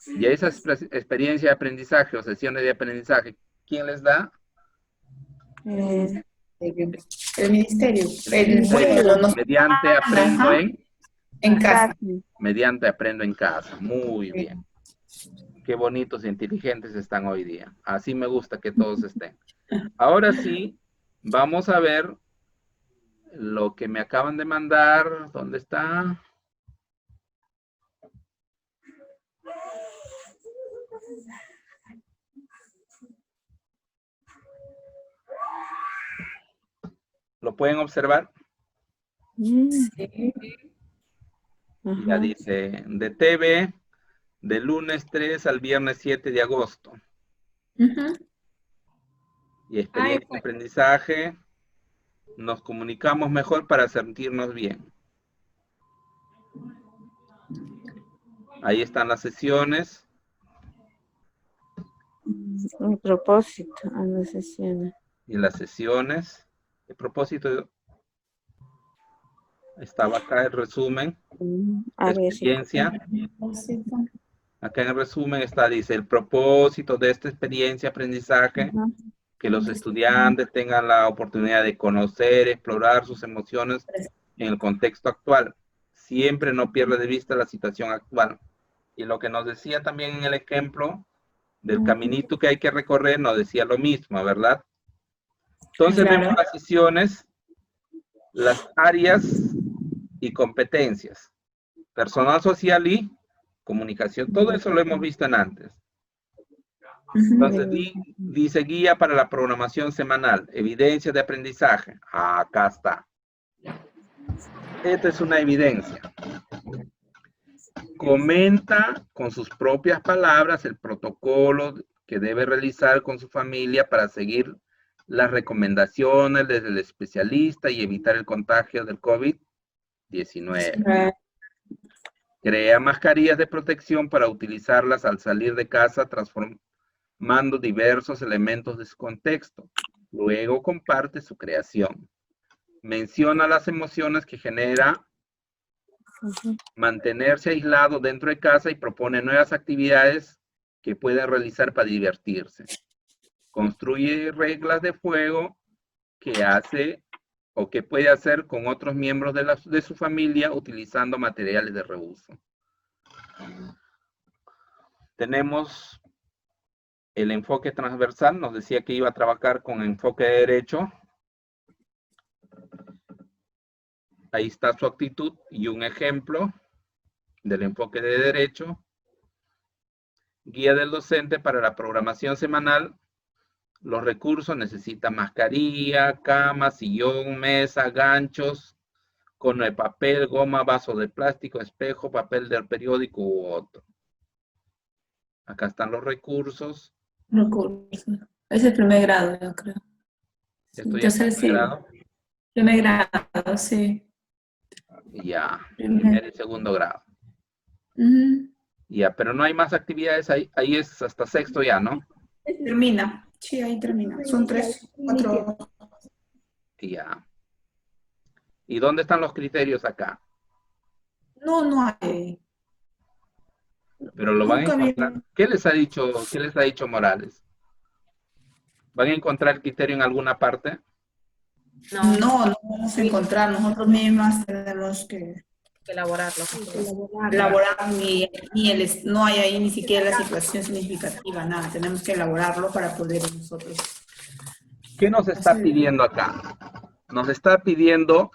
Y esas experiencias de aprendizaje o sesiones de aprendizaje, ¿quién les da? El ministerio. Mediante aprendo en casa. Mediante aprendo en casa. Muy bien. Qué bonitos e inteligentes están hoy día. Así me gusta que todos estén. Ahora sí, vamos a ver lo que me acaban de mandar. ¿Dónde está? ¿Lo pueden observar? Sí. Ya dice, de TV, del lunes 3 al viernes 7 de agosto. Ujú. Y experiencia de aprendizaje, nos comunicamos mejor para sentirnos bien. Ahí están las sesiones. Un propósito a las sesiones. Y las sesiones. El propósito estaba acá el resumen. A ver, Experiencia. Acá en el resumen está, dice, el propósito de esta experiencia de aprendizaje, que los estudiantes tengan la oportunidad de conocer, explorar sus emociones en el contexto actual. Siempre no pierde de vista la situación actual. Y lo que nos decía también en el ejemplo del caminito que hay que recorrer, nos decía lo mismo, ¿verdad? Entonces Claro. vemos las sesiones, las áreas y competencias. Personal social y comunicación. Todo eso lo hemos visto en antes. Entonces dice guía para la programación semanal. Evidencia de aprendizaje. Acá está. Esta es una evidencia. Comenta con sus propias palabras el protocolo que debe realizar con su familia para seguir las recomendaciones del especialista y evitar el contagio del COVID-19. Crea mascarillas de protección para utilizarlas al salir de casa, transformando diversos elementos de su contexto. Luego comparte su creación. Menciona las emociones que genera mantenerse aislado dentro de casa y propone nuevas actividades que pueden realizar para divertirse. Construye reglas de juego que hace o que puede hacer con otros miembros de su familia utilizando materiales de reuso. Tenemos el enfoque transversal, nos decía que iba a trabajar con enfoque de derecho. Ahí está su actitud y un ejemplo del enfoque de derecho. Guía del docente para la programación semanal. Los recursos necesitan mascarilla, cama, sillón, mesa, ganchos, cono de papel, goma, vaso de plástico, espejo, papel del periódico u otro. Acá están los recursos. Es el primer grado, yo creo. Entonces, sí. Primer grado, sí. Ya, primer y segundo grado. Ya, pero no hay más actividades, ahí es hasta sexto ya, ¿no? Termina, sí, ahí termina. Son 3, 4. Ya. ¿Y dónde están los criterios acá? No hay. Pero lo van a encontrar. ¿Qué les ha dicho Morales? ¿Van a encontrar el criterio en alguna parte? No vamos a encontrar. Nosotros mismas tenemos que Elaborarlo. elaborar no hay ahí ni siquiera la situación significativa, nada. Tenemos que elaborarlo para poder nosotros. ¿Qué nos está pidiendo acá? Nos está pidiendo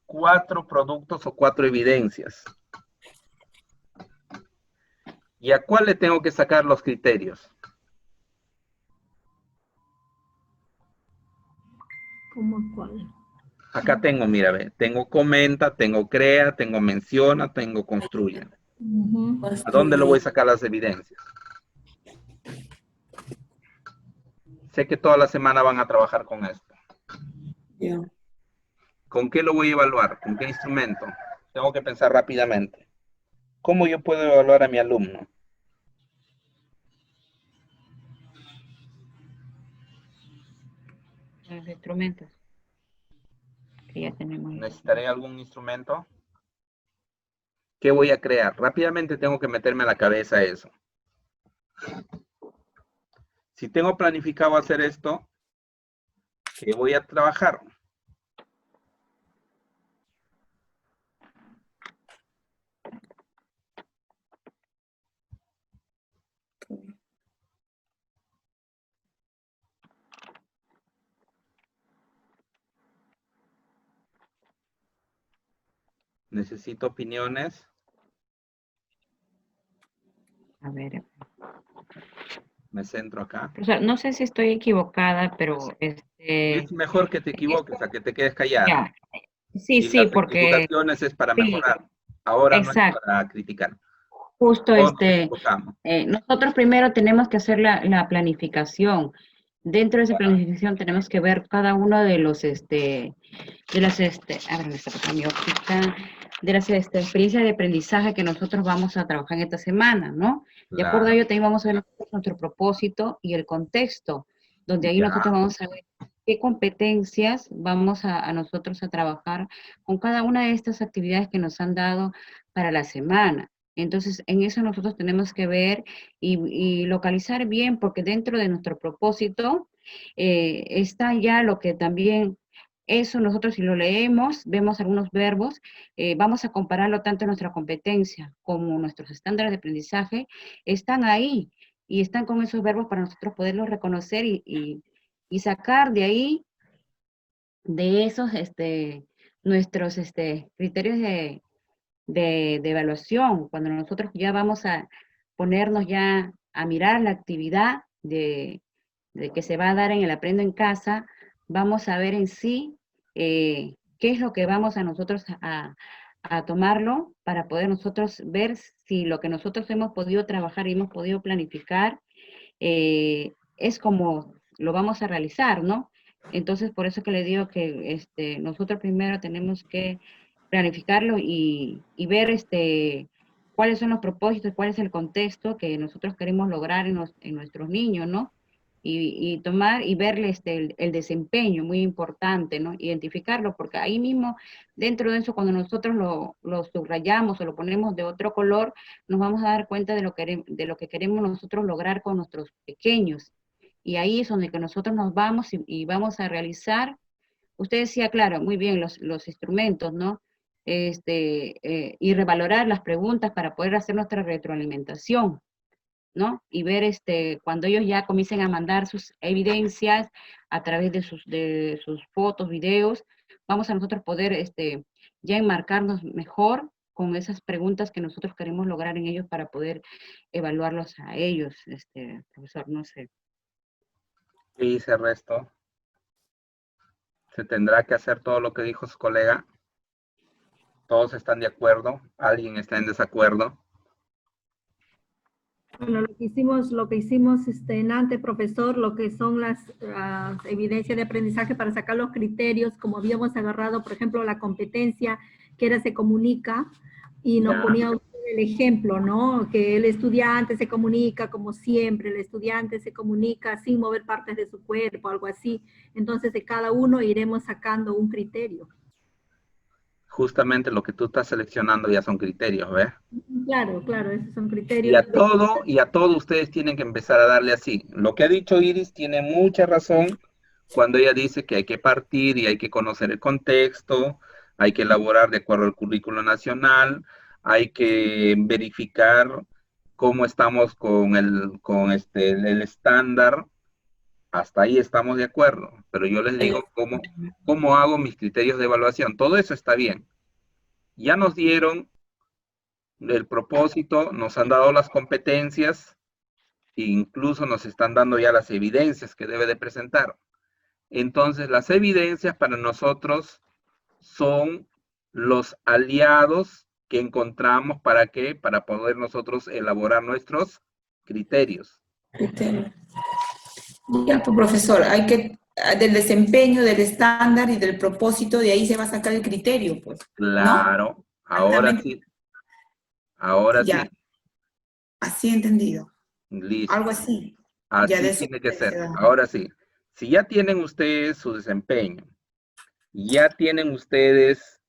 4 productos o 4 evidencias. ¿Y a cuál le tengo que sacar los criterios? ¿Cómo cuál? Acá tengo, mira, ve, tengo comenta, tengo crea, tengo menciona, tengo construye. ¿A dónde le voy a sacar las evidencias? Sé que toda la semana van a trabajar con esto. Yeah. ¿Con qué lo voy a evaluar? ¿Con qué instrumento? Tengo que pensar rápidamente. ¿Cómo yo puedo evaluar a mi alumno? Los instrumentos que ya tenemos. ¿Necesitaré algún instrumento? ¿Qué voy a crear? Rápidamente tengo que meterme a la cabeza eso. Si tengo planificado hacer esto, ¿qué voy a trabajar? Necesito opiniones. A ver. Me centro acá. O sea, no sé si estoy equivocada, pero Es mejor que te equivoques a que te quedes callada. Ya. Sí, Y sí, las porque equivocaciones es para sí, mejorar. Ahora no es exacto. para criticar. Justo Todos nos equivocamos. nosotros primero tenemos que hacer la planificación. Dentro de esa planificación tenemos que ver cada uno de los, ábreme esta cosa, mi hojita, de las experiencias de aprendizaje que nosotros vamos a trabajar en esta semana, ¿no? De acuerdo a Claro. ello también vamos a ver nuestro propósito y el contexto, donde ahí Ya. nosotros vamos a ver qué competencias vamos a nosotros a trabajar con cada una de estas actividades que nos han dado para la semana. Entonces, en eso nosotros tenemos que ver y localizar bien, porque dentro de nuestro propósito está ya lo que también, eso nosotros si lo leemos, vemos algunos verbos, vamos a compararlo tanto en nuestra competencia como nuestros estándares de aprendizaje, están ahí y están con esos verbos para nosotros poderlos reconocer y sacar de ahí, de esos, nuestros criterios de evaluación, cuando nosotros ya vamos a ponernos ya a mirar la actividad de que se va a dar en el Aprendo en Casa, vamos a ver en sí qué es lo que vamos a nosotros a tomarlo para poder nosotros ver si lo que nosotros hemos podido trabajar y hemos podido planificar es como lo vamos a realizar, ¿no? Entonces, por eso que le digo que nosotros primero tenemos que planificarlo y ver cuáles son los propósitos, cuál es el contexto que nosotros queremos lograr en nuestros niños, ¿no? Y tomar y verle el desempeño, muy importante, ¿no? Identificarlo, porque ahí mismo, dentro de eso, cuando nosotros lo subrayamos o lo ponemos de otro color, nos vamos a dar cuenta de lo que queremos nosotros lograr con nuestros pequeños. Y ahí es donde que nosotros nos vamos y vamos a realizar. Usted decía, claro, muy bien, los instrumentos, ¿no? Y revalorar las preguntas para poder hacer nuestra retroalimentación, ¿no? Y ver cuando ellos ya comiencen a mandar sus evidencias a través de sus fotos, videos, vamos a nosotros poder ya enmarcarnos mejor con esas preguntas que nosotros queremos lograr en ellos para poder evaluarlos a ellos, profesor, no sé. ¿Qué dice el resto? ¿Se tendrá que hacer todo lo que dijo su colega? ¿Todos están de acuerdo? ¿Alguien está en desacuerdo? Bueno, lo que hicimos antes, profesor, lo que son las evidencias de aprendizaje para sacar los criterios, como habíamos agarrado, por ejemplo, la competencia, que era se comunica, y nos ponía usted el ejemplo, ¿no? Que el estudiante se comunica como siempre, el estudiante se comunica sin mover partes de su cuerpo, algo así. Entonces, de cada uno iremos sacando un criterio. Justamente lo que tú estás seleccionando ya son criterios, ¿ves? Claro, claro, esos son criterios. Y a todo ustedes tienen que empezar a darle así. Lo que ha dicho Iris tiene mucha razón cuando ella dice que hay que partir y hay que conocer el contexto, hay que elaborar de acuerdo al currículo nacional, hay que verificar cómo estamos con el estándar. Hasta ahí estamos de acuerdo, pero yo les digo cómo hago mis criterios de evaluación. Todo eso está bien. Ya nos dieron el propósito, nos han dado las competencias, e incluso nos están dando ya las evidencias que debe de presentar. Entonces, las evidencias para nosotros son los aliados que encontramos ¿para qué? Para poder nosotros elaborar nuestros criterios. Ya, pues, profesor, hay que, del desempeño, del estándar y del propósito, de ahí se va a sacar el criterio, pues, Claro, ¿no? ahora sí. Ahora Ya, sí. así entendido. Listo. Algo así. Así Ya de eso tiene que ser. se da. Ahora sí. Si ya tienen ustedes su desempeño, ya tienen ustedes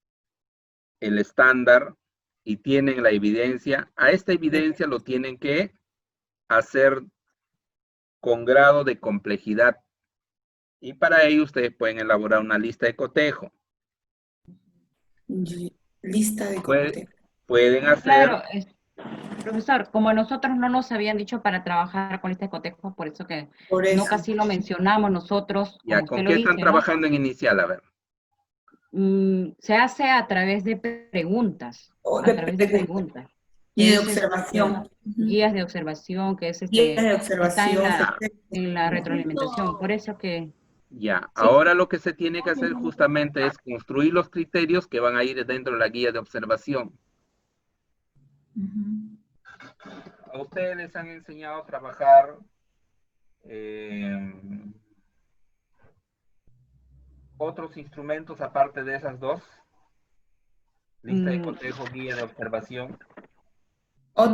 el estándar y tienen la evidencia, a esta evidencia lo tienen que hacer con grado de complejidad. Y para ello ustedes pueden elaborar una lista de cotejo. Lista de cotejo. Pueden hacer... Claro, profesor, como a nosotros no nos habían dicho para trabajar con este cotejo, por eso que no casi lo mencionamos nosotros. Ya, ¿con qué están trabajando en inicial? A ver. Se hace a través de preguntas. Y de observación. Guías de observación, que es guías de observación, está en la retroalimentación. Por eso que Ya, ahora lo que se tiene que hacer justamente es construir los criterios que van a ir dentro de la guía de observación. A ustedes les han enseñado a trabajar otros instrumentos aparte de esas dos. Lista de cotejo, guía de observación.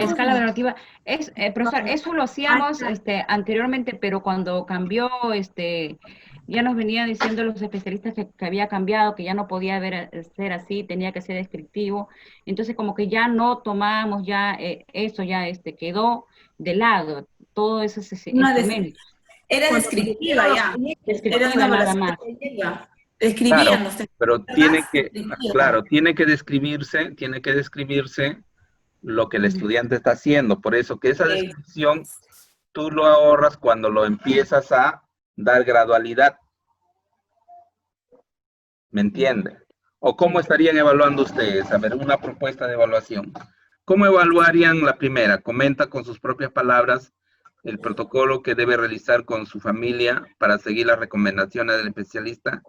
Escala evaluativa. Profesor, eso lo hacíamos anteriormente, pero cuando cambió, ya nos venían diciendo los especialistas que había cambiado, que ya no podía ser así, tenía que ser descriptivo. Entonces, como que ya no tomábamos ya eso, ya quedó de lado, todos esos instrumentos. Era descriptiva ya. Descriptiva nada más. Escribíamos. Claro, pero tiene que describirse lo que el estudiante está haciendo. Por eso que esa descripción tú lo ahorras cuando lo empiezas a dar gradualidad. ¿Me entiende? ¿O cómo estarían evaluando ustedes? A ver, una propuesta de evaluación. ¿Cómo evaluarían la primera? Comenta con sus propias palabras el protocolo que debe realizar con su familia para seguir las recomendaciones del especialista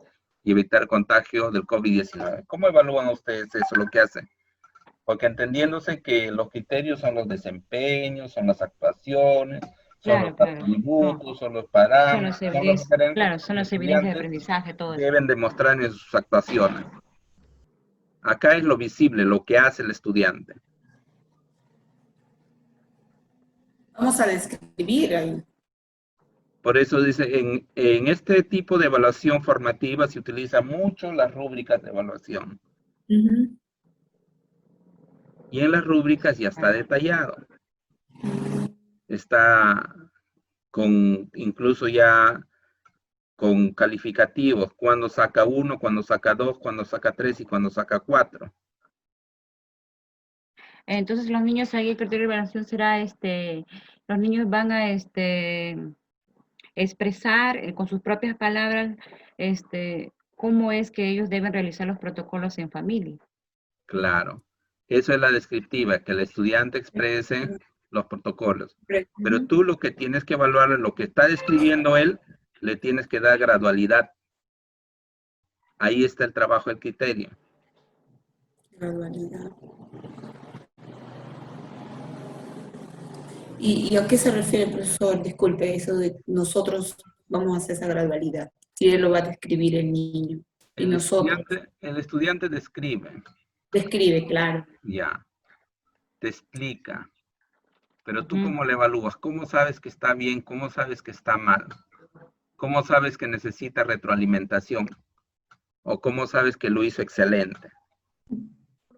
y evitar contagio del COVID-19. ¿Cómo evalúan ustedes eso, lo que hacen? Porque entendiéndose que los criterios son los desempeños, son las actuaciones, son los atributos, son los parámetros, son las evidencias de aprendizaje, todo eso. Deben demostrar en sus actuaciones. Acá es lo visible, lo que hace el estudiante. Vamos a describir ahí. Por eso dice, en este tipo de evaluación formativa se utiliza mucho las rúbricas de evaluación. Y en las rúbricas ya está detallado. Está incluso ya con calificativos, cuando saca 1, cuando saca 2, cuando saca 3 y cuando saca 4. Entonces los niños ahí el criterio de evaluación será, los niños van a expresar con sus propias palabras, cómo es que ellos deben realizar los protocolos en familia. Claro, eso es la descriptiva, que el estudiante exprese los protocolos. Pero tú lo que tienes que evaluar es lo que está describiendo él, le tienes que dar gradualidad. Ahí está el trabajo del criterio. Gradualidad. ¿Y a qué se refiere, profesor? Disculpe, eso de nosotros vamos a hacer esa gradualidad. Si él lo va a describir el niño. Y nosotros. El estudiante describe. Describe, claro. Ya. Te explica. Pero tú ¿cómo le evalúas? ¿Cómo sabes que está bien? ¿Cómo sabes que está mal? ¿Cómo sabes que necesita retroalimentación? ¿O cómo sabes que lo hizo excelente?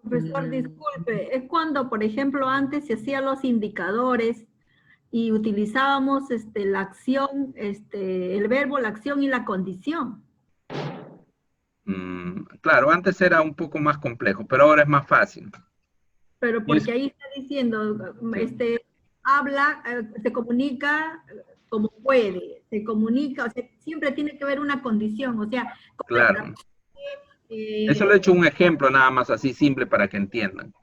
Profesor, disculpe, es cuando, por ejemplo, antes se hacían los indicadores y utilizábamos la acción, el verbo, la acción y la condición. Claro, antes era un poco más complejo, pero ahora es más fácil. Pero porque ahí está diciendo, habla, se comunica como puede, se comunica, o sea, siempre tiene que haber una condición, o sea, claro. Eso le he hecho un ejemplo nada más así simple para que entiendan.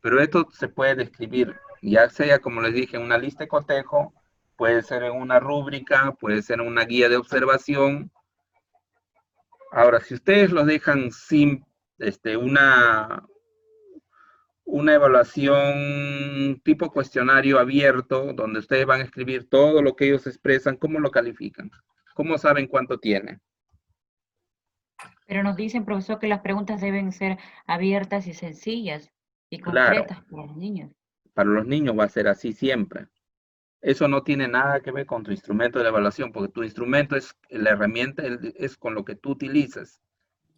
Pero esto se puede describir, ya sea como les dije, en una lista de cotejo, puede ser en una rúbrica, puede ser en una guía de observación. Ahora, si ustedes lo dejan sin una evaluación tipo cuestionario abierto, donde ustedes van a escribir todo lo que ellos expresan, ¿cómo lo califican? ¿Cómo saben cuánto tiene? Pero nos dicen, profesor, que las preguntas deben ser abiertas y sencillas y concretas para los niños. Para los niños va a ser así siempre. Eso no tiene nada que ver con tu instrumento de evaluación, porque tu instrumento es la herramienta, es con lo que tú utilizas.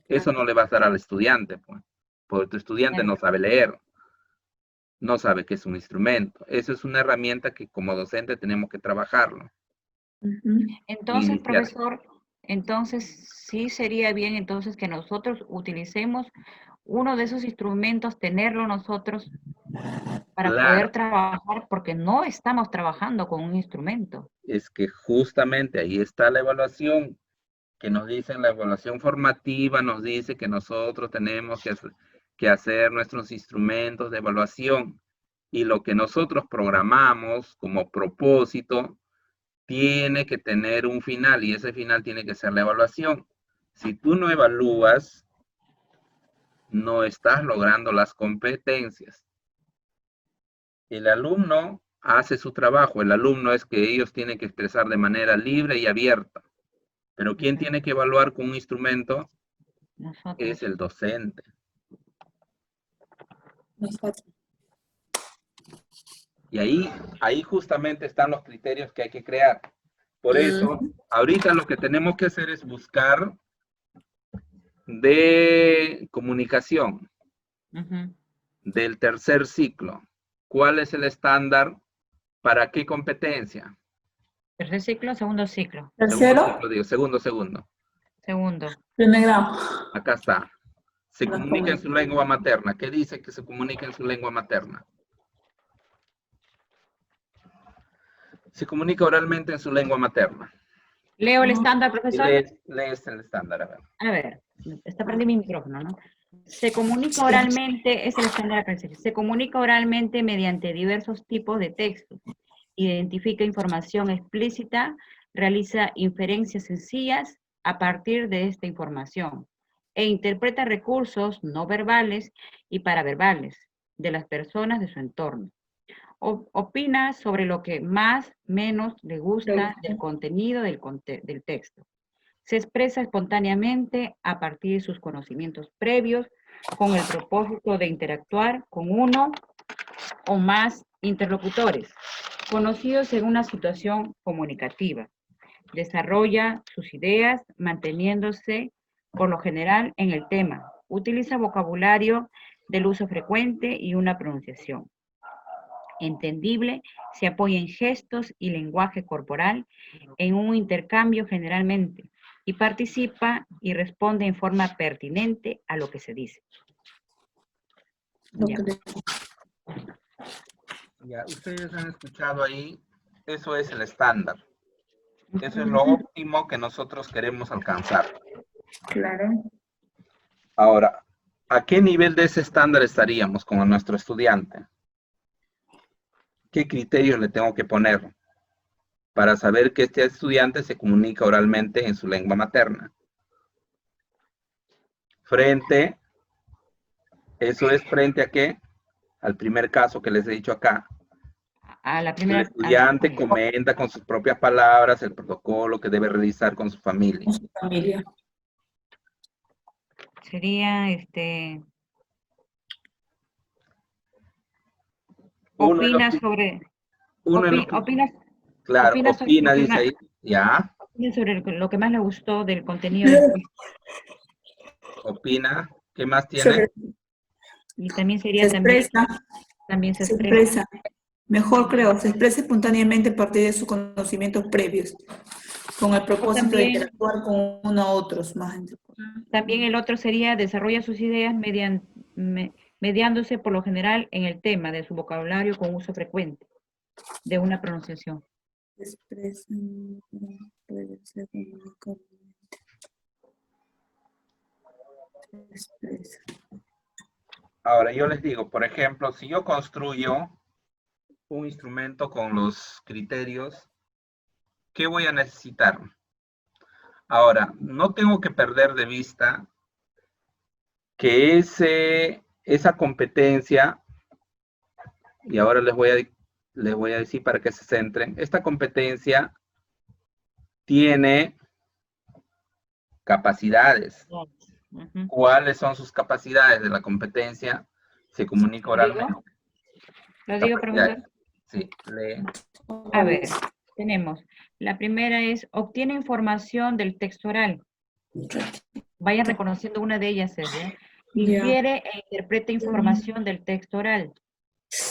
Eso no le vas a dar al estudiante, pues, porque tu estudiante no sabe leer, no sabe qué es un instrumento. Eso es una herramienta que como docente tenemos que trabajarlo. Entonces, profesor, entonces sí sería bien entonces que nosotros utilicemos uno de esos instrumentos, tenerlo nosotros para poder trabajar, porque no estamos trabajando con un instrumento. Es que justamente ahí está la evaluación, que nos dicen, la evaluación formativa nos dice que nosotros tenemos que hacer nuestros instrumentos de evaluación, y lo que nosotros programamos como propósito tiene que tener un final y ese final tiene que ser la evaluación. Si tú no evalúas, no estás logrando las competencias. El alumno hace su trabajo. El alumno es que ellos tienen que expresar de manera libre y abierta. Pero ¿quién tiene que evaluar con un instrumento? Nosotros. Es el docente. Y ahí justamente están los criterios que hay que crear. Por eso, ahorita lo que tenemos que hacer es buscar de comunicación del tercer ciclo. ¿Cuál es el estándar? ¿Para qué competencia? Tercer ciclo, segundo ciclo. Tercero. Segundo ciclo, digo, segundo. Segundo. Primer grado. Acá está. Se La comunica en su lengua materna. ¿Qué dice que se comunica en su lengua materna? Se comunica oralmente en su lengua materna. Leo el estándar, profesor. Lees el estándar, a ver. A ver, está prendido mi micrófono, ¿no? Se comunica oralmente, es el estándar de aprendizaje. Se comunica oralmente mediante diversos tipos de textos. Identifica información explícita, realiza inferencias sencillas a partir de esta información e interpreta recursos no verbales y paraverbales de las personas de su entorno. Opina sobre lo que más, menos le gusta del contenido del texto. Se expresa espontáneamente a partir de sus conocimientos previos con el propósito de interactuar con uno o más interlocutores conocidos en una situación comunicativa. Desarrolla sus ideas manteniéndose por lo general en el tema. Utiliza vocabulario del uso frecuente y una pronunciación entendible, se apoya en gestos y lenguaje corporal en un intercambio generalmente y participa y responde en forma pertinente a lo que se dice. Ya. Ya, ustedes han escuchado ahí, eso es el estándar. Eso es lo óptimo que nosotros queremos alcanzar. Claro. Ahora, ¿a qué nivel de ese estándar estaríamos con nuestro estudiante? ¿Qué criterios le tengo que poner para saber que este estudiante se comunica oralmente en su lengua materna? ¿Eso es frente a qué? Al primer caso que les he dicho acá. A la primera, el estudiante comenta con sus propias palabras el protocolo que debe realizar con su familia. Con su familia. Sería opina sobre... Claro, opina, sobre dice ahí. Ya. Opina sobre lo que más le gustó del contenido del texto. Opina. ¿Qué más tiene? Y también sería se expresa. También se expresa. Mejor creo, se expresa espontáneamente a partir de sus conocimientos previos, con el propósito de interactuar con uno a otros más. También el otro sería desarrolla sus ideas mediándose por lo general en el tema de su vocabulario con uso frecuente de una pronunciación. Ahora, yo les digo, por ejemplo, si yo construyo un instrumento con los criterios, ¿qué voy a necesitar? Ahora, no tengo que perder de vista que esa competencia, y ahora les voy a decir para que se centren, esta competencia tiene capacidades. ¿Cuáles son sus capacidades de la competencia? Se comunica oralmente. ¿Lo digo, profesor? Sí, lee. A ver, tenemos. La primera es, obtiene información del texto oral. Vayan reconociendo una de ellas, infiere e interpreta información del texto oral.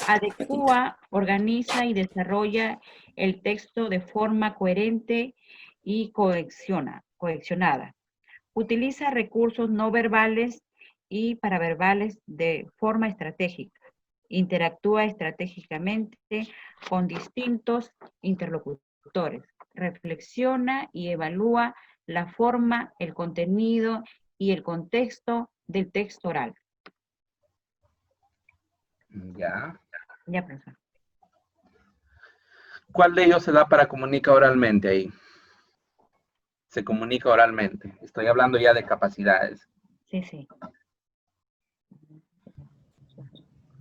Adecúa, organiza y desarrolla el texto de forma coherente y cohesionada. Utiliza recursos no verbales y paraverbales de forma estratégica. Interactúa estratégicamente con distintos interlocutores. Reflexiona y evalúa la forma, el contenido y el contexto del texto oral. Ya. Ya, profesor. ¿Cuál de ellos se da para comunicar oralmente ahí? Se comunica oralmente. Estoy hablando ya de capacidades. Sí, sí.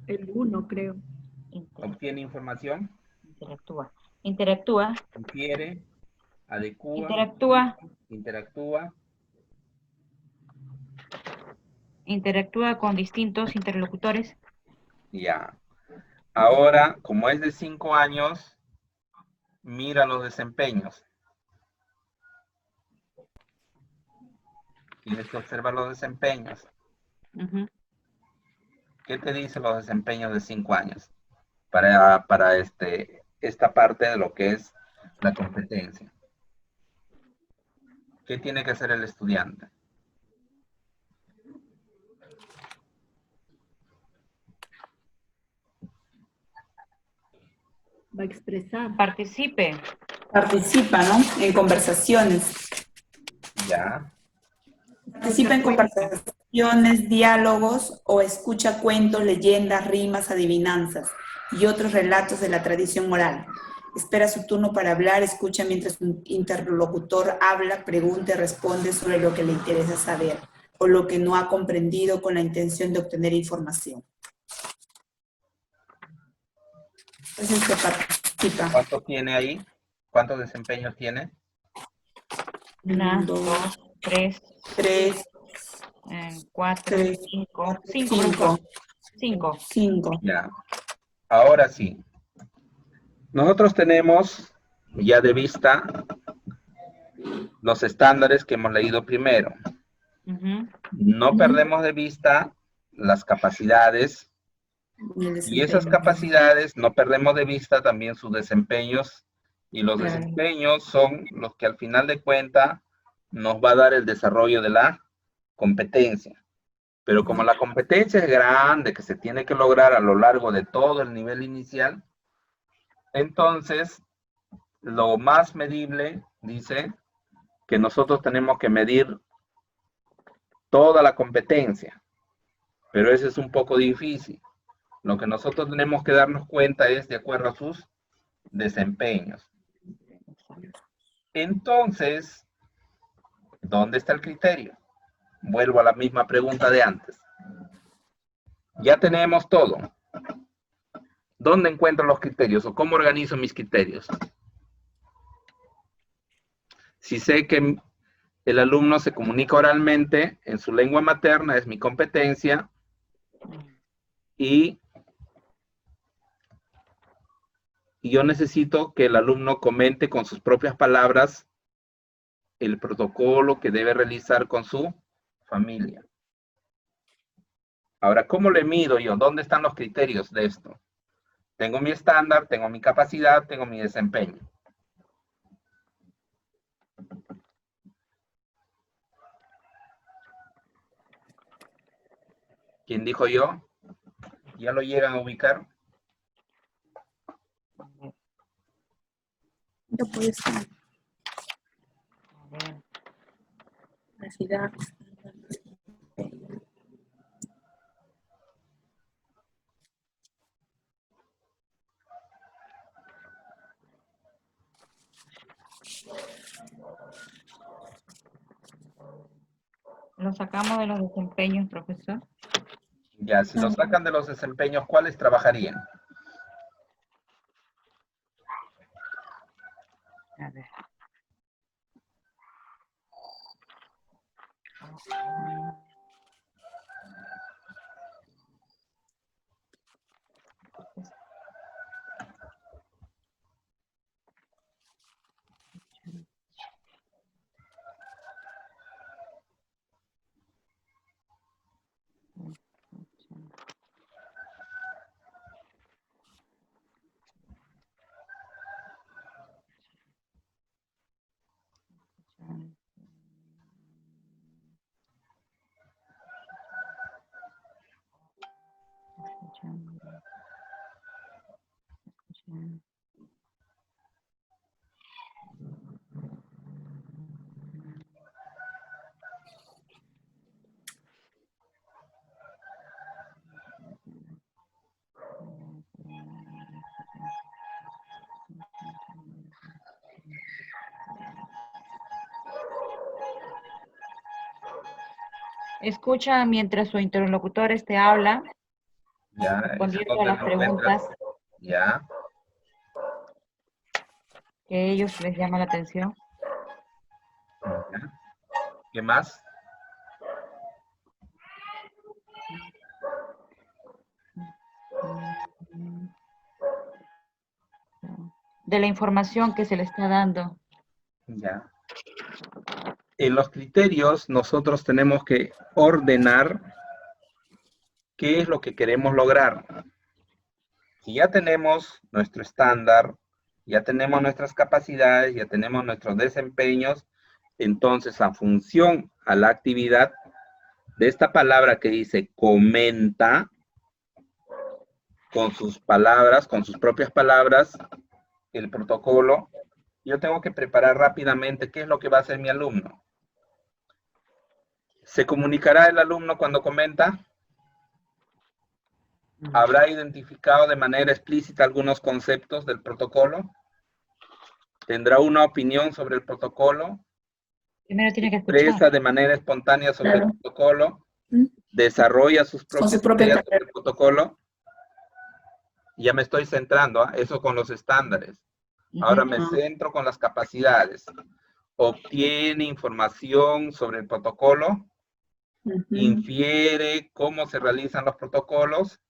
El 1, creo. Obtiene información, Interactúa. Interactúa. infiere, adecúa, Interactúa. interactúa. Interactúa con distintos interlocutores. Ya. Ahora, como es de 5 años, mira los desempeños. Tienes que observar los desempeños. Ujú. ¿Qué te dicen los desempeños de 5 años? Para esta parte de lo que es la competencia. ¿Qué tiene que hacer el estudiante? Va a expresar. Participe. Participa, ¿no? En conversaciones. Ya. Participa en conversaciones, diálogos o escucha cuentos, leyendas, rimas, adivinanzas y otros relatos de la tradición oral. Espera su turno para hablar, escucha mientras un interlocutor habla, pregunta y responde sobre lo que le interesa saber o lo que no ha comprendido con la intención de obtener información. Entonces se participa. ¿Cuánto tiene ahí? ¿Cuántos desempeños tiene? 1, 2, 3, 3, 4, 5. 5, 5. 5. 5. Ya. Ahora sí. Nosotros tenemos ya de vista los estándares que hemos leído primero. No perdemos de vista las capacidades y esas capacidades no perdemos de vista también sus desempeños y los desempeños son los que al final de cuentas nos va a dar el desarrollo de la competencia. Pero como la competencia es grande, que se tiene que lograr a lo largo de todo el nivel inicial, entonces lo más medible dice que nosotros tenemos que medir toda la competencia, pero eso es un poco difícil. Lo que nosotros tenemos que darnos cuenta es de acuerdo a sus desempeños. Entonces, ¿dónde está el criterio? Vuelvo a la misma pregunta de antes. Ya tenemos todo. ¿Dónde encuentro los criterios o cómo organizo mis criterios? Si sé que el alumno se comunica oralmente en su lengua materna, es mi competencia, y yo necesito que el alumno comente con sus propias palabras el protocolo que debe realizar con su familia. Ahora, ¿cómo le mido yo? ¿Dónde están los criterios de esto? Tengo mi estándar, tengo mi capacidad, tengo mi desempeño. ¿Quién dijo yo? ¿Ya lo llegan a ubicar? Ya puede ser. Capacidad. Lo sacamos de los desempeños, profesor. Ya, si lo sacan de los desempeños, ¿cuáles trabajarían? A ver. Escucha mientras su interlocutor habla, Ya, respondiendo a las preguntas ya. que a ellos les llama la atención. Ya. ¿Qué más? De la información que se le está dando. Ya. En los criterios nosotros tenemos que ordenar qué es lo que queremos lograr. Si ya tenemos nuestro estándar, ya tenemos nuestras capacidades, ya tenemos nuestros desempeños, entonces en función a la actividad de esta palabra que dice comenta, con sus palabras, con sus propias palabras, el protocolo, yo tengo que preparar rápidamente qué es lo que va a hacer mi alumno. ¿Se comunicará el alumno cuando comenta? ¿Habrá identificado de manera explícita algunos conceptos del protocolo? ¿Tendrá una opinión sobre el protocolo? Primero tiene que escuchar. ¿Expresa de manera espontánea sobre el protocolo? ¿Desarrolla sus propias ideas sobre el protocolo? Ya me estoy centrando, eso con los estándares. Ahora me centro con las capacidades. Obtiene información sobre el protocolo, infiere cómo se realizan los protocolos,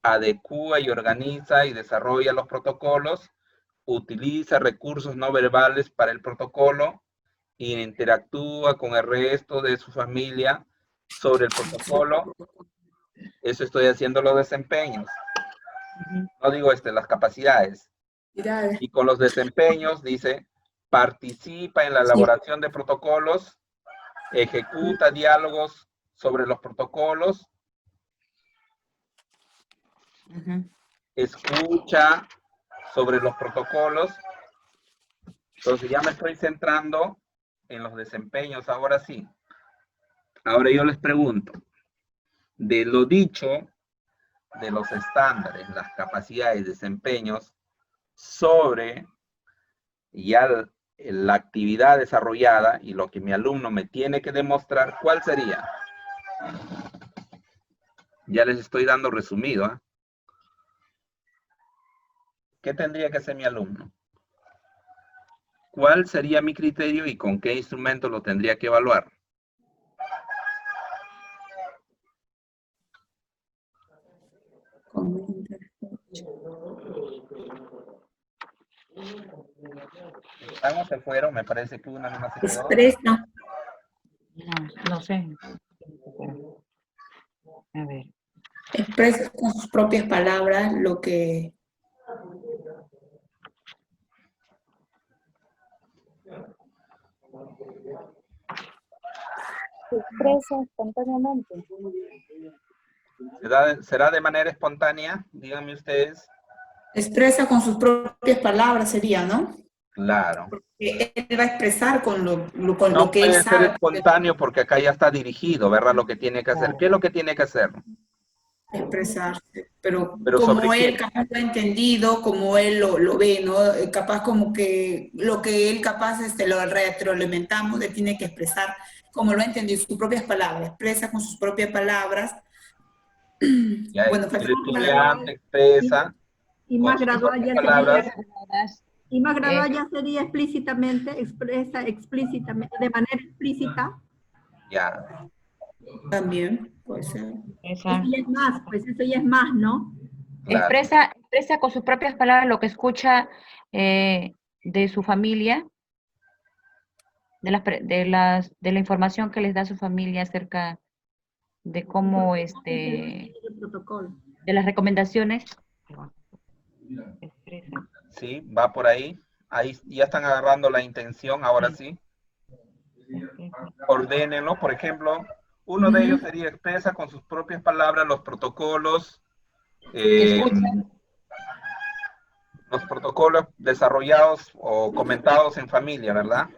adecúa y organiza y desarrolla los protocolos, utiliza recursos no verbales para el protocolo e interactúa con el resto de su familia sobre el protocolo. Eso estoy haciendo los desempeños. No digo las capacidades. Y con los desempeños dice, participa en la elaboración de protocolos, ejecuta diálogos sobre los protocolos, escucha sobre los protocolos. Entonces ya me estoy centrando en los desempeños, ahora sí. Ahora yo les pregunto, de lo dicho, de los estándares, las capacidades, desempeños, sobre ya la actividad desarrollada y lo que mi alumno me tiene que demostrar, ¿cuál sería? Ya les estoy dando resumido, ¿eh? ¿Qué tendría que hacer mi alumno? ¿Cuál sería mi criterio y con qué instrumento lo tendría que evaluar? ¿Estamos se fueron? Me parece que una nomás se quedó. Expresa. No sé. A ver. Expresa con sus propias palabras lo que... Se expresa espontáneamente. ¿Será de manera espontánea? Díganme ustedes. Expresa con sus propias palabras sería, ¿no? Claro. Porque él va a expresar con lo No que él puede sabe. ser espontáneo porque acá ya está dirigido, ¿verdad? Lo que tiene que hacer. ¿Qué es lo que tiene que hacer? Expresarse, pero ¿sobre como qué? él capaz lo ha entendido, como él lo ve, ¿no? Capaz como que lo que él capaz lo retroalimentamos, le tiene que expresar como lo ha entendido, sus propias palabras, expresa con sus propias palabras. Ya, Bueno, el estudiante expresa y más con sus gradual propias ya palabras. sería, y más gradual ya sería explícitamente, expresa explícitamente, de manera explícita. Ya. También puede ser. Eso ya es más, pues eso ya es más, ¿no? Claro. Expresa con sus propias palabras lo que escucha de su familia, de la información que les da su familia acerca de cómo de las recomendaciones. Expresa. Sí, va por ahí. Ahí ya están agarrando la intención, ahora sí. Ordénenlo, por ejemplo, uno de ellos sería expresa con sus propias palabras los protocolos, desarrollados o comentados en familia, ¿verdad?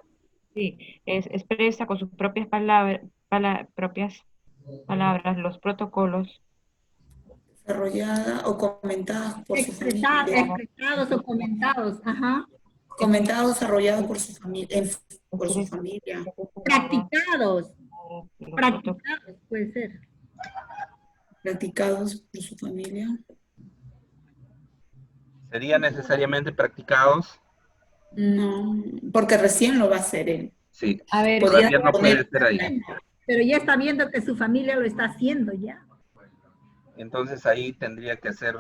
Sí, expresa con sus propias propias palabras los protocolos. Desarrollada o comentada por su familia. Expresados o comentados, ajá. Comentados, desarrollados por su familia. Practicados. Los Practicados, puede ser. Practicados por su familia. ¿Serían necesariamente practicados? No, porque recién lo va a hacer él. Sí, A ver, Podría todavía no puede poner- ser ahí. Pero ya está viendo que su familia lo está haciendo ya. Entonces ahí tendría que ser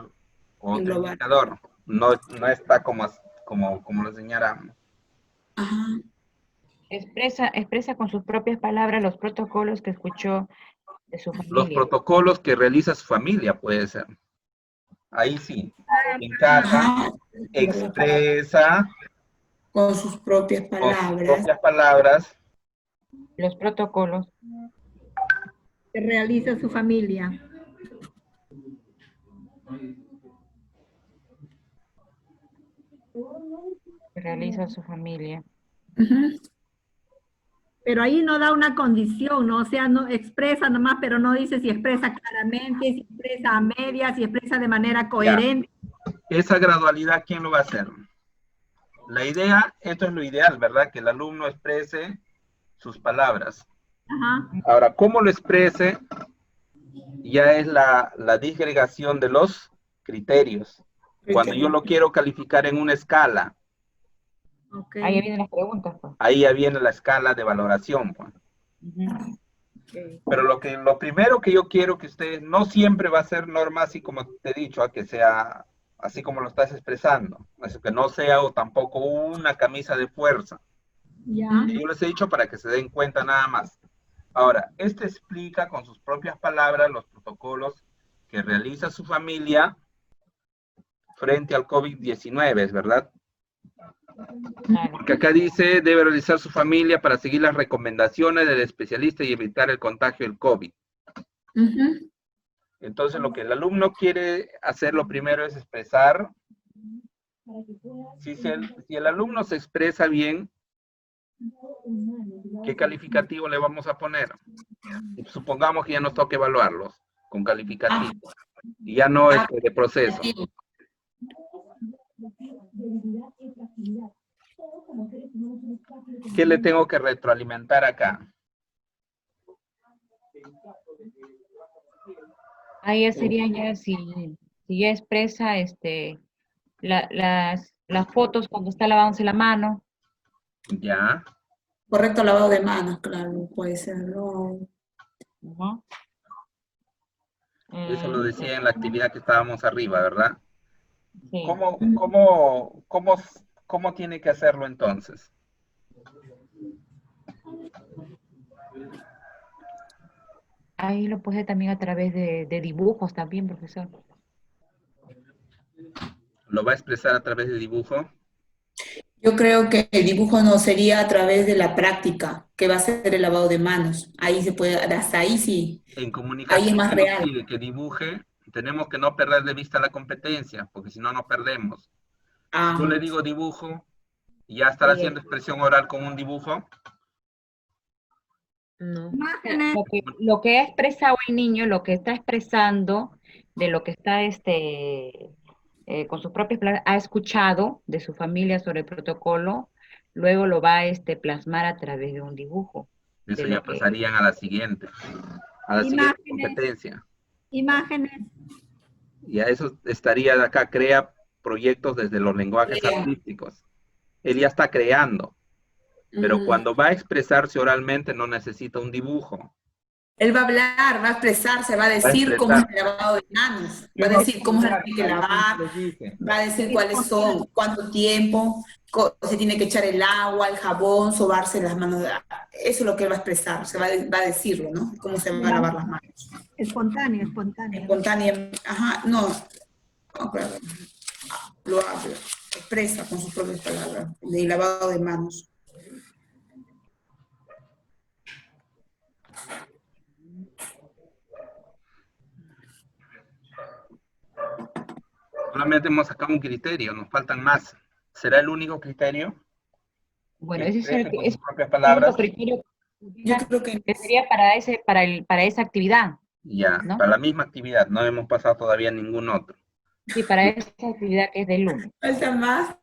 otro Englobar. indicador. No está como lo señalamos. Ajá. expresa con sus propias palabras los protocolos que escuchó de su Los familia. protocolos que realiza su familia puede ser. Ahí sí. En casa Ajá. expresa Con sus propias con sus palabras. propias palabras Los protocolos Que realiza su familia. que realiza su familia. Ujú. Pero ahí no da una condición, ¿no? O sea, no expresa nomás, pero no dice si expresa claramente, si expresa a medias, si expresa de manera coherente. esa gradualidad. ¿Quién lo va a hacer? La idea, esto es lo ideal, ¿verdad? Que el alumno exprese sus palabras. Ajá. Ahora, cómo lo exprese ya es la disgregación de los criterios. Cuando yo lo quiero calificar en una escala, Okay. Ahí vienen las preguntas, pues. ahí ya viene la escala de valoración, pues. Ujú. Okay. Pero lo primero que yo quiero que ustedes, no siempre va a ser norma así como te he dicho, que sea así como lo estás expresando, es que no sea o tampoco una camisa de fuerza. Ya. Yo les he dicho para que se den cuenta nada más. Ahora, este explica con sus propias palabras los protocolos que realiza su familia frente al COVID-19, ¿es verdad? Claro. Porque acá dice, debe realizar su familia para seguir las recomendaciones del especialista y evitar el contagio del COVID. Ujú. Entonces, lo que el alumno quiere hacer lo primero es expresar. Si el alumno se expresa bien, ¿qué calificativo le vamos a poner? Supongamos que ya nos toque evaluarlos con calificativo. Y ya no de proceso. ¿Qué le tengo que retroalimentar acá? Ahí ya sería ya si ya expresa las fotos cuando está lavándose la mano. Ya. Correcto lavado de manos, claro, puede ser. No. Ujú. Eso lo decía en la actividad que estábamos arriba, ¿verdad? Sí. ¿Cómo tiene que hacerlo entonces? Ahí lo puse también a través de dibujos también, profesor. ¿Lo va a expresar a través de dibujo? Yo creo que el dibujo no sería a través de la práctica, que va a ser el lavado de manos. Ahí se puede, hasta ahí sí, En ahí comunicación es más se nos real. pide que dibuje. Tenemos que no perder de vista la competencia, porque si no, nos perdemos. Yo le digo dibujo, y ya estar haciendo expresión oral con un dibujo. No. Imágenes. Lo que ha expresado el niño, lo que está expresando, de lo que está con sus propias palabras, ha escuchado de su familia sobre el protocolo, luego lo va a plasmar a través de un dibujo. Eso de ya lo que- pasarían a la siguiente competencia. Imágenes. Y a eso estaría de acá, crea proyectos desde los lenguajes Crea. artísticos. Él ya está creando, pero cuando va a expresarse oralmente no necesita un dibujo. Él va a hablar, va a expresarse, va a decir cómo es el lavado de manos, va a decir cómo se tiene que lavar, va a decir cuáles son, cuánto tiempo, se tiene que echar el agua, el jabón, sobarse las manos. Eso es lo que él va a expresar, se va a decirlo, ¿no? Cómo se van a lavar las manos. Espontáneo, espontáneo. Espontánea, ajá, no, claro, lo habla, expresa con sus propias palabras, de lavado de manos. Solamente hemos sacado un criterio, nos faltan más. ¿Será el único criterio? Bueno, Que ese es el exprese con es sus propias el palabras. único criterio Yo creo que que sería para esa actividad. Ya, ¿no? para la misma actividad, no hemos pasado todavía ningún otro. Sí, para esa actividad que es del lunes. falta más.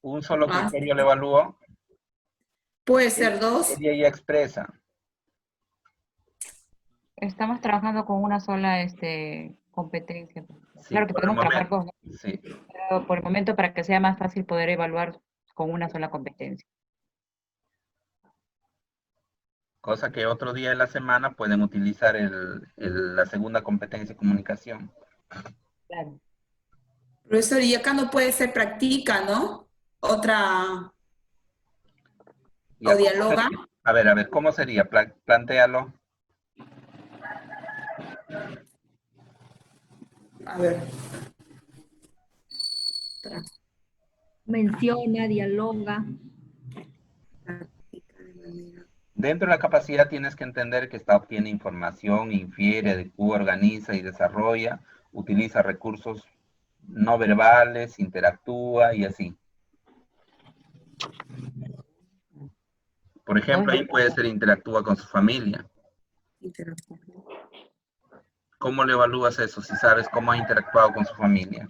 Un solo Más. criterio le evalúo. Puede ser 2. Ella ya expresa. Estamos trabajando con una sola competencia. Sí, Claro que por el podemos trabajar momento. con, Sí. pero por el momento para que sea más fácil poder evaluar con una sola competencia. Cosa que otro día de la semana pueden utilizar la segunda competencia de comunicación. Claro. Profesor, y acá no puede ser practica, ¿no? Otra, Ya, o ¿cómo dialoga. sería? A ver, ¿cómo sería? Plantéalo. A ver. Menciona, dialoga. Practica de manera. Dentro de la capacidad tienes que entender que esta obtiene información, infiere, adecua, organiza y desarrolla, utiliza recursos no verbales, interactúa y así. Por ejemplo, ahí puede ser interactúa con su familia. Interactúa. ¿Cómo le evalúas eso si sabes cómo ha interactuado con su familia?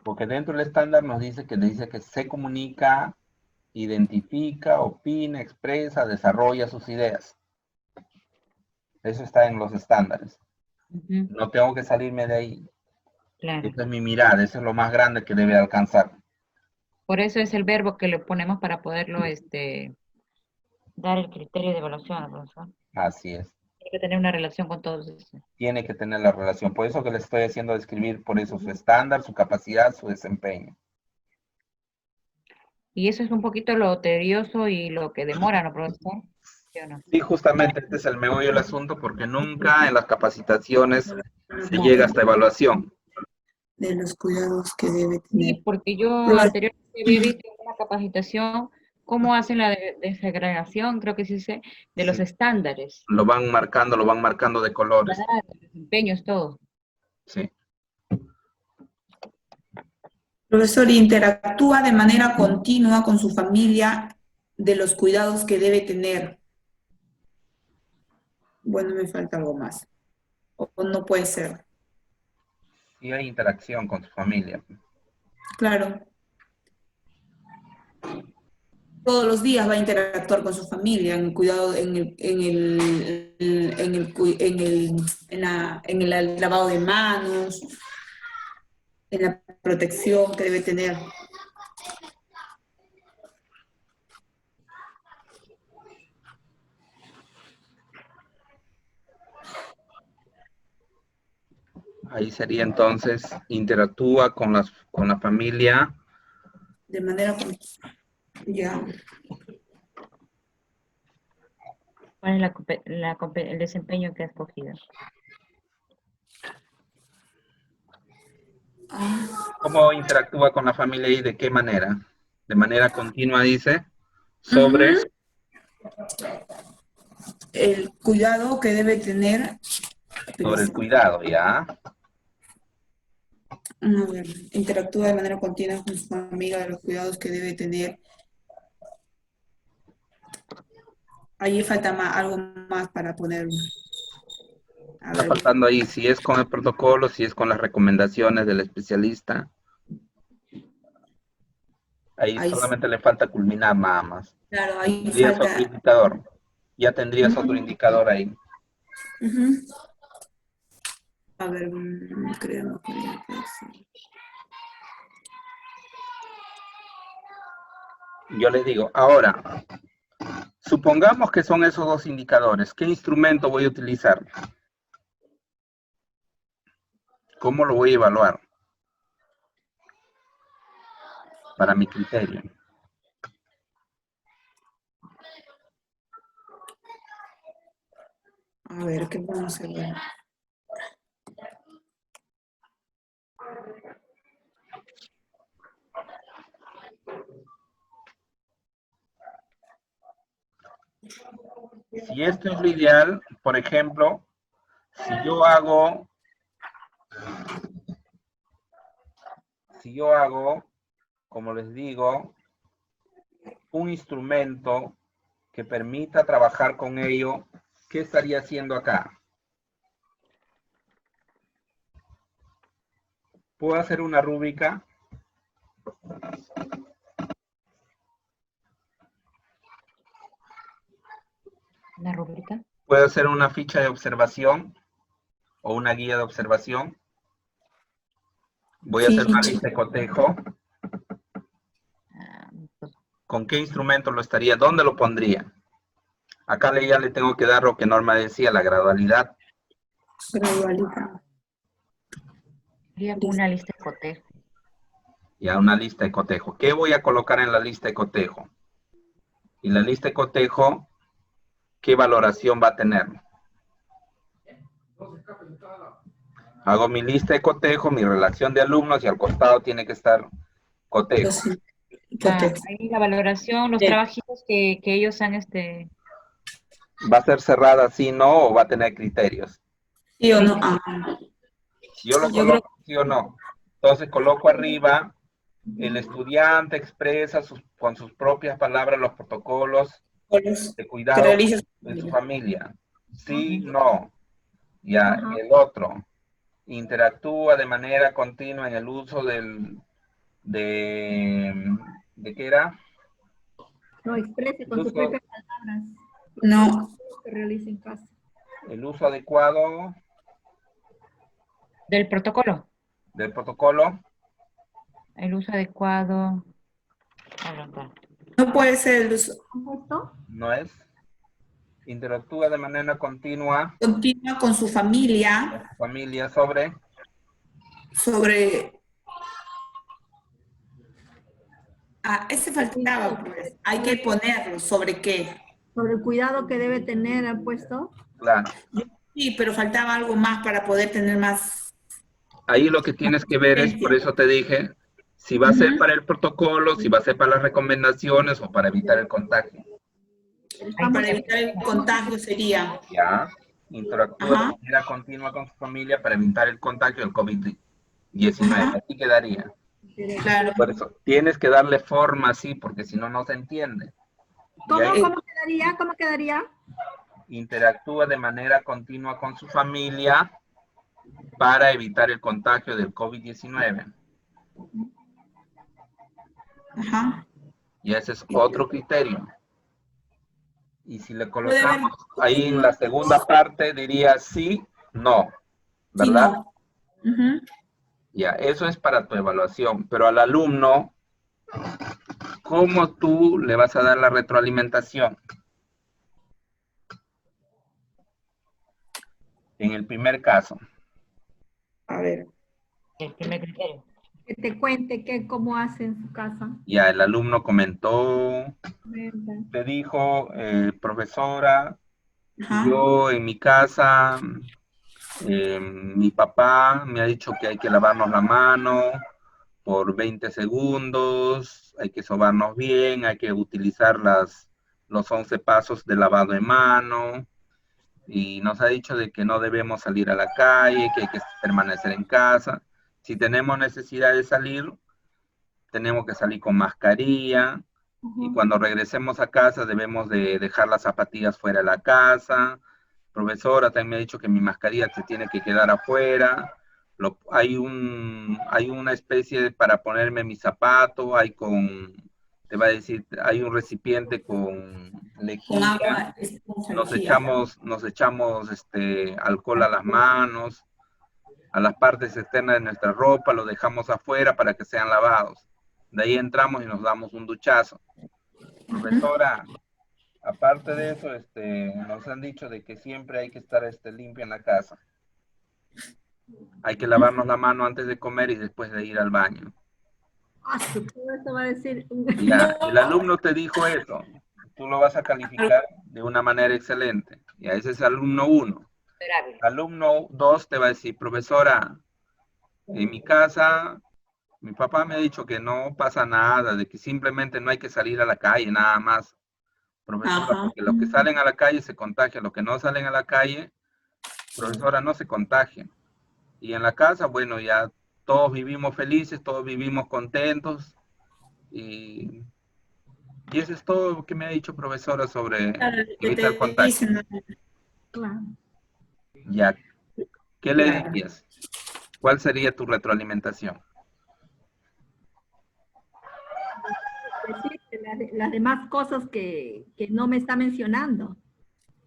Porque dentro del estándar nos dice que se comunica, identifica, opina, expresa, desarrolla sus ideas. Eso está en los estándares. No tengo que salirme de ahí. Claro. Esa es mi mirada, eso es lo más grande que debe alcanzar. Por eso es el verbo que le ponemos para poderlo dar el criterio de evaluación, profesor. Así es. Tiene que tener una relación con todos esos. Tiene que tener la relación. Por eso que le estoy haciendo describir por eso su estándar, su capacidad, su desempeño. Y eso es un poquito lo tedioso y lo que demora, ¿no, profesor? ¿Sí o no? Sí, justamente este es el meollo del asunto porque nunca en las capacitaciones se llega a De esta evaluación. los cuidados que debe Sí, tener. porque yo anteriormente había visto en una capacitación cómo hacen la desagregación, creo que sí sé, de los Sí. estándares. Lo van marcando de colores. Claro, desempeños, todo. Sí. Profesor, interactúa de manera continua con su familia de los cuidados que debe tener. Bueno, me falta algo más. O no puede ser. Y hay interacción con su familia. Claro. Todos los días va a interactuar con su familia en el cuidado, en el lavado de manos, en la protección que debe tener. Ahí sería entonces, interactúa con la familia. De manera ya. ¿Cuál es el desempeño que ha escogido? ¿Cómo interactúa con la familia y de qué manera? De manera continua, dice, sobre... El cuidado que debe tener. Sobre el cuidado, ¿ya? A ver, interactúa de manera continua con su amiga de los cuidados que debe tener. Ahí falta algo más para poner. A Está ver, faltando ahí si es con el protocolo, si es con las recomendaciones del especialista. Ahí solamente le falta culminar nada más. Claro, ahí Tendrías otro falta. indicador. Ya tendrías otro indicador ahí. A ver, creo que sí. Yo le digo, ahora, supongamos que son esos dos indicadores. ¿Qué instrumento voy a utilizar? ¿Cómo lo voy a evaluar? Para mi criterio. A ver, ¿qué podemos hacer? Si esto es lo ideal, por ejemplo, si yo hago, como les digo, un instrumento que permita trabajar con ello, ¿qué estaría haciendo acá? ¿Puedo hacer una rúbrica? ¿Una rúbrica? ¿Puedo hacer una ficha de observación o una guía de observación? Voy a hacer una lista de cotejo. ¿Con qué instrumento lo estaría? ¿Dónde lo pondría? Acá ya le tengo que dar lo que Norma decía, la gradualidad. Gradualidad. Sería como una lista de cotejo. Ya, una lista de cotejo. ¿Qué voy a colocar en la lista de cotejo? Y la lista de cotejo, ¿qué valoración va a tener? Hago mi lista de cotejo, mi relación de alumnos y al costado tiene que estar cotejo. Ahí la valoración, los trabajitos que ellos han ¿Va a ser cerrada sí no o va a tener criterios? ¿Sí o no? Yo lo coloco sí o no. Entonces coloco arriba, el estudiante expresa con sus propias palabras los protocolos de cuidado de su familia. Sí, no. Ya, el otro. Interactúa de manera continua en el uso ¿de qué era? No, exprese con sus propias palabras. No. Que realice en casa. El uso adecuado del protocolo. del protocolo. El uso adecuado. No puede ser el uso. No es. Interactúa de manera continua. Continua con su familia. Familia sobre. Ese faltaba, pues. Hay que ponerlo. ¿Sobre qué? Sobre el cuidado que debe tener, ¿han puesto? Claro. Sí, pero faltaba algo más para poder tener más. Ahí lo que tienes que ver es, por eso te dije, si va a ser para el protocolo, si va a ser para las recomendaciones o para evitar el contagio. Para evitar el contagio sería. Ya. Interactúa de manera continua con su familia para evitar el contagio del COVID-19. Así quedaría. Claro. Por eso, tienes que darle forma así, porque si no, no se entiende. ¿Cómo quedaría? ¿Cómo quedaría? Interactúa de manera continua con su familia para evitar el contagio del COVID-19. Y ese es otro criterio. Y si le colocamos ahí en la segunda parte, diría sí, no. ¿Verdad? Sí, no. Ya, eso es para tu evaluación. Pero al alumno, ¿cómo tú le vas a dar la retroalimentación? En el primer caso. A ver. El primer criterio. Que te cuente cómo hace en su casa. Ya, el alumno comentó, te dijo, profesora, yo en mi casa, mi papá me ha dicho que hay que lavarnos la mano por 20 segundos, hay que sobarnos bien, hay que utilizar los 11 pasos de lavado de mano, y nos ha dicho de que no debemos salir a la calle, que hay que permanecer en casa. Si tenemos necesidad de salir, tenemos que salir con mascarilla, y cuando regresemos a casa debemos de dejar las zapatillas fuera de la casa. Profesora, también me ha dicho que mi mascarilla se tiene que quedar afuera. Hay una especie para ponerme mi zapato, te va a decir, hay un recipiente con lejía. Nos echamos alcohol a las manos, a las partes externas de nuestra ropa, lo dejamos afuera para que sean lavados. De ahí entramos y nos damos un duchazo. Profesora, aparte de eso, nos han dicho de que siempre hay que estar limpio en la casa. Hay que lavarnos la mano antes de comer y después de ir al baño. Todo esto va a decir. Ya, el alumno te dijo eso. Tú lo vas a calificar de una manera excelente. Ya, ese es alumno 1. Alumno 2 te va a decir, profesora, en mi casa, mi papá me ha dicho que no pasa nada, de que simplemente no hay que salir a la calle, nada más. Profesora, porque los que salen a la calle se contagian, los que no salen a la calle, profesora, no se contagian. Y en la casa, bueno, ya todos vivimos felices, todos vivimos contentos, y Y eso es todo lo que me ha dicho profesora sobre Claro, lo que evitar te contacto. dicen, Claro. Ya, ¿qué le claro. dirías? ¿Cuál sería tu retroalimentación? Decir que las demás cosas que no me está mencionando.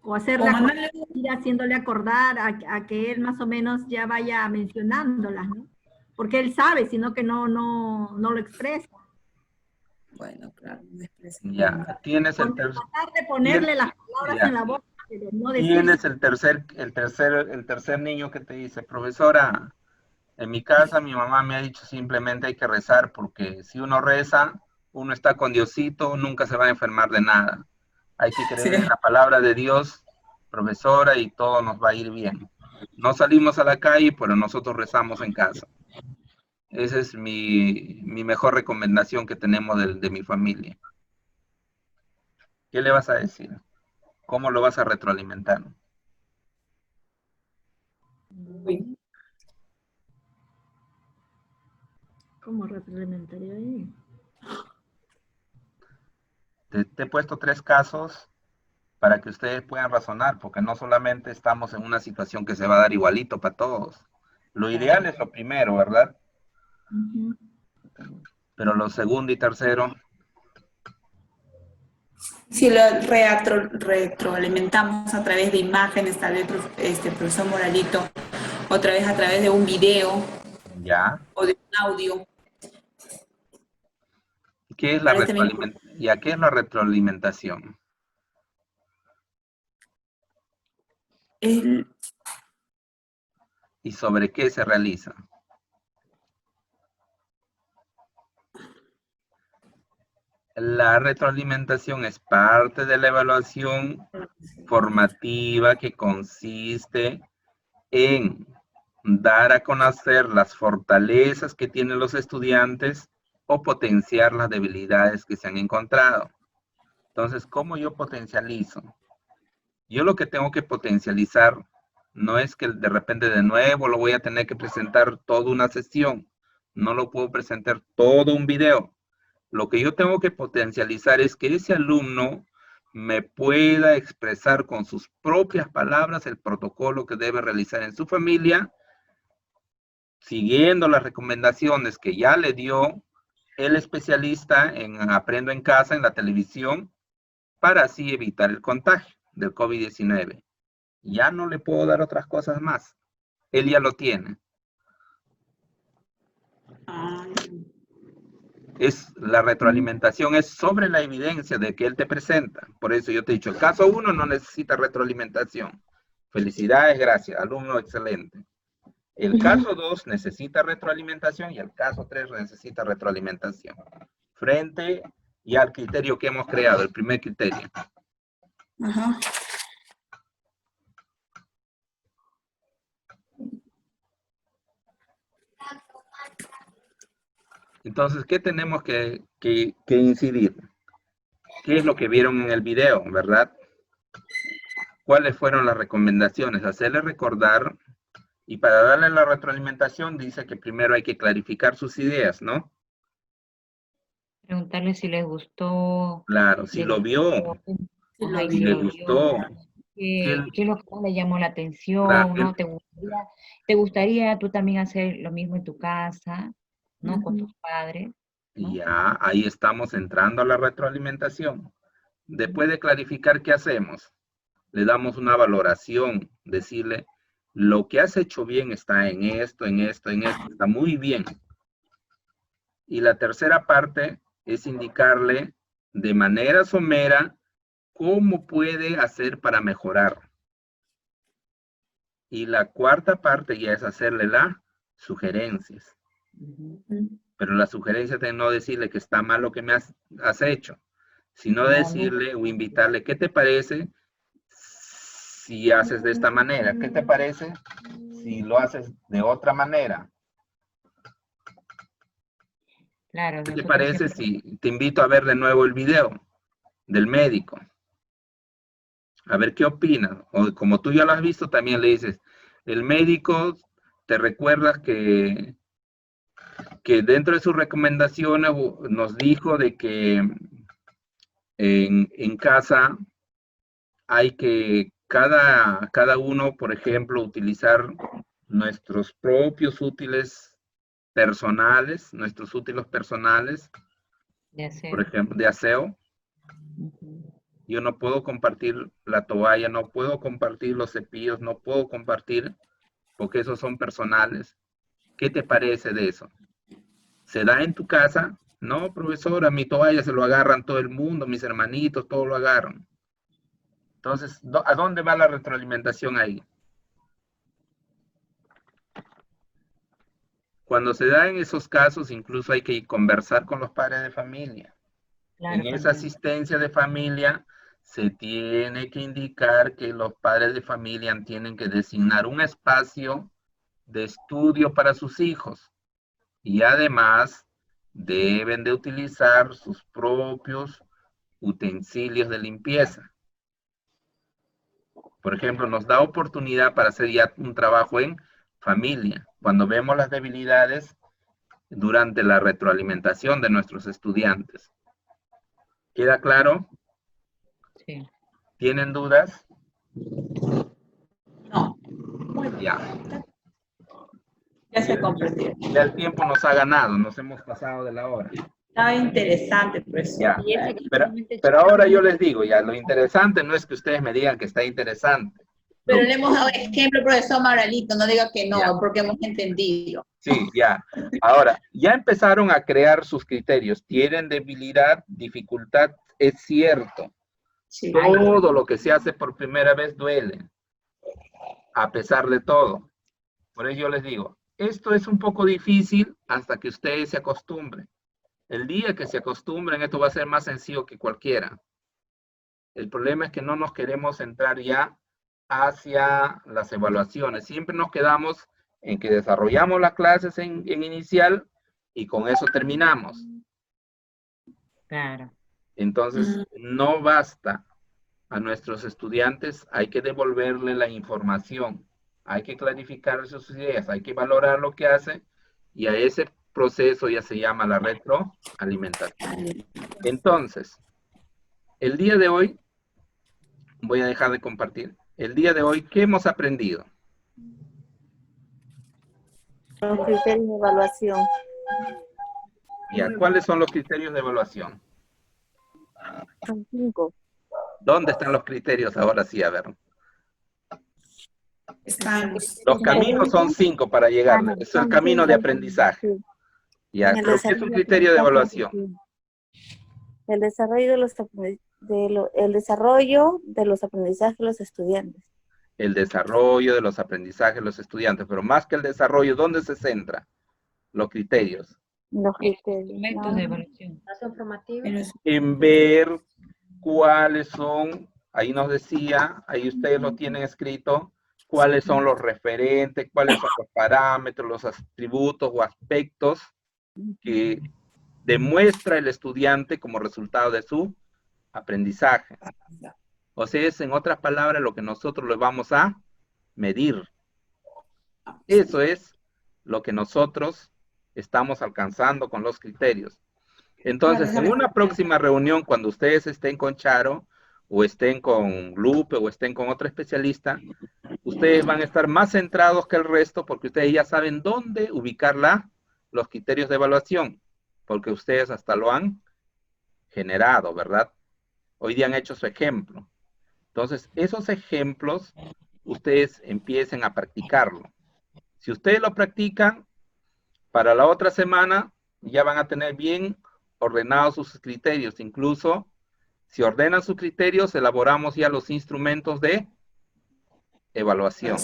O hacerle O acordar, mandarle ir haciéndole acordar a que él más o menos ya vaya mencionándolas, ¿no? Porque él sabe, sino que no lo expresa. bueno, claro, no expresa. Ya, tienes el tercer... Tratar de ponerle las palabras en Ya, la boca, pero no decir. tienes el tercer niño que te dice, profesora, en mi casa mi mamá me ha dicho simplemente hay que rezar porque si uno reza, uno está con Diosito, nunca se va a enfermar de nada. Hay que Sí. creer en la palabra de Dios, profesora, y todo nos va a ir bien. No salimos a la calle, pero nosotros rezamos en casa. Esa es mi mejor recomendación que tenemos de mi familia. ¿Qué le vas a decir? ¿Cómo lo vas a retroalimentar? Uy. ¿Cómo retroalimentaría ahí? Te he puesto 3 casos para que ustedes puedan razonar, porque no solamente estamos en una situación que se va a dar igualito para todos. Lo ideal es lo primero, ¿verdad? Ujú. Pero lo segundo y tercero, Si lo retroalimentamos a través de imágenes, tal vez profesor Moralito, otra vez a través de un video ya. o de un audio. ¿Qué es la Para este mismo, ¿qué es la retroalimentación? es- ¿Y sobre qué se realiza? La retroalimentación es parte de la evaluación formativa que consiste en dar a conocer las fortalezas que tienen los estudiantes o potenciar las debilidades que se han encontrado. Entonces, ¿cómo yo potencializo? Yo lo que tengo que potencializar no es que de repente de nuevo lo voy a tener que presentar toda una sesión. No lo puedo presentar todo un video. Lo que yo tengo que potencializar es que ese alumno me pueda expresar con sus propias palabras el protocolo que debe realizar en su familia, siguiendo las recomendaciones que ya le dio el especialista en Aprendo en Casa, en la televisión, para así evitar el contagio del COVID-19. Ya no le puedo dar otras cosas más. Él ya lo tiene. La retroalimentación es sobre la evidencia de que él te presenta. Por eso yo te he dicho, el caso 1 no necesita retroalimentación. Felicidades, gracias, alumno excelente. El caso 2 necesita retroalimentación y el caso 3 necesita retroalimentación. Frente y al criterio que hemos creado, el primer criterio. ajá. Entonces, ¿qué tenemos que incidir? ¿Qué es lo que vieron en el video, verdad? ¿Cuáles fueron las recomendaciones? Hacerle recordar, y para darle la retroalimentación dice que primero hay que clarificar sus ideas, ¿no? Preguntarle si les gustó, Claro, si lo vio, Sí, ajá, lo y si si le vi. lo gustó, vio, que qué es lo que más le llamó la atención, claro, ¿no? ¿Te gustaría tú también hacer lo mismo en tu casa, ¿no? Con Ujú. tus padres, y ¿no? ya ahí estamos entrando a la retroalimentación. Después de clarificar qué hacemos, le damos una valoración, decirle, lo que has hecho bien está en esto, en esto, en esto, está muy bien. Y la tercera parte es indicarle de manera somera cómo puede hacer para mejorar. Y la cuarta parte ya es hacerle las sugerencias. Pero la sugerencia de no decirle que está mal lo que me has hecho, sino decirle o invitarle, ¿qué te parece si haces de esta manera? ¿Qué te parece si lo haces de otra manera? Claro, ¿Qué te nosotros parece siempre, si te invito a ver de nuevo el video del médico? A ver qué opinas. O como tú ya lo has visto, también le dices, el médico te recuerda que dentro de sus recomendaciones nos dijo de que en casa hay que cada uno, por ejemplo, utilizar nuestros propios útiles personales, De aseo. por ejemplo, de aseo. Yo no puedo compartir la toalla, no puedo compartir los cepillos, no puedo compartir, porque esos son personales. ¿Qué te parece de eso? ¿Se da en tu casa? No, profesora, mi toalla se lo agarran todo el mundo, mis hermanitos, todos lo agarran. Entonces, ¿a dónde va la retroalimentación ahí? Cuando se da en esos casos, incluso hay que conversar con los padres de familia. Claro, En esa asistencia de familia, se tiene que indicar que los padres de familia tienen que designar un espacio de estudio para sus hijos. Y además, deben de utilizar sus propios utensilios de limpieza. Por ejemplo, nos da oportunidad para hacer ya un trabajo en familia, cuando vemos las debilidades durante la retroalimentación de nuestros estudiantes. ¿Queda claro? Sí. ¿Tienen dudas? No. Ya. Ya se comprendió. Ya el tiempo nos ha ganado, nos hemos pasado de la hora. Estaba interesante, profesor. Ya. Pero ahora yo les digo, ya, lo interesante no es que ustedes me digan que está interesante. Pero le hemos dado ejemplo, profesor Maralito, no diga que no, Ya. porque hemos entendido. Sí, ya. Ahora, ya empezaron a crear sus criterios. Tienen debilidad, dificultad, es cierto. Sí. Todo lo que se hace por primera vez duele, a pesar de todo. Por ello yo les digo, esto es un poco difícil hasta que ustedes se acostumbren. El día que se acostumbren, esto va a ser más sencillo que cualquiera. El problema es que no nos queremos entrar ya hacia las evaluaciones. Siempre nos quedamos en que desarrollamos las clases en inicial y con eso terminamos. Claro. Entonces, no basta. A nuestros estudiantes hay que devolverle la información, hay que clarificar sus ideas, hay que valorar lo que hace y a ese proceso ya se llama la retroalimentación. Entonces, el día de hoy, voy a dejar de compartir. El día de hoy, ¿qué hemos aprendido? Los criterios de evaluación. Ya, ¿cuáles son los criterios de evaluación? Son 5. ¿Dónde están los criterios ahora sí? A ver. Están Los caminos son 5 para llegar. Es el camino de aprendizaje. Ya, ¿pero qué es un criterio de evaluación? El desarrollo de los aprendizajes de los estudiantes. El desarrollo de los aprendizajes de los estudiantes, pero más que el desarrollo, ¿dónde se centra? Los criterios. Los criterios. Instrumentos de evaluación. En ver cuáles son, ahí nos decía, ahí ustedes lo tienen escrito, cuáles son los referentes, cuáles son los parámetros, los atributos o aspectos que demuestra el estudiante como resultado de su aprendizaje. O sea, es en otras palabras lo que nosotros le vamos a medir. Eso es lo que nosotros estamos alcanzando con los criterios. Entonces, en una próxima reunión, cuando ustedes estén con Charo, o estén con Lupe, o estén con otro especialista, ustedes van a estar más centrados que el resto, porque ustedes ya saben dónde ubicar los criterios de evaluación, porque ustedes hasta lo han generado, ¿verdad? Hoy día han hecho su ejemplo. Entonces, esos ejemplos, ustedes empiecen a practicarlo. Si ustedes lo practican, para la otra semana ya van a tener bien ordenados sus criterios. Incluso, si ordenan sus criterios, elaboramos ya los instrumentos de evaluación.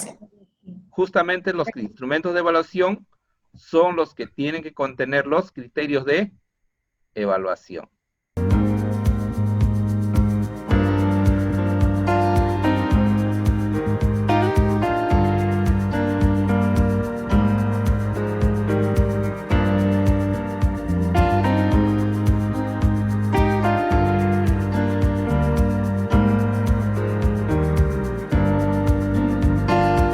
Justamente los instrumentos de evaluación son los que tienen que contener los criterios de evaluación.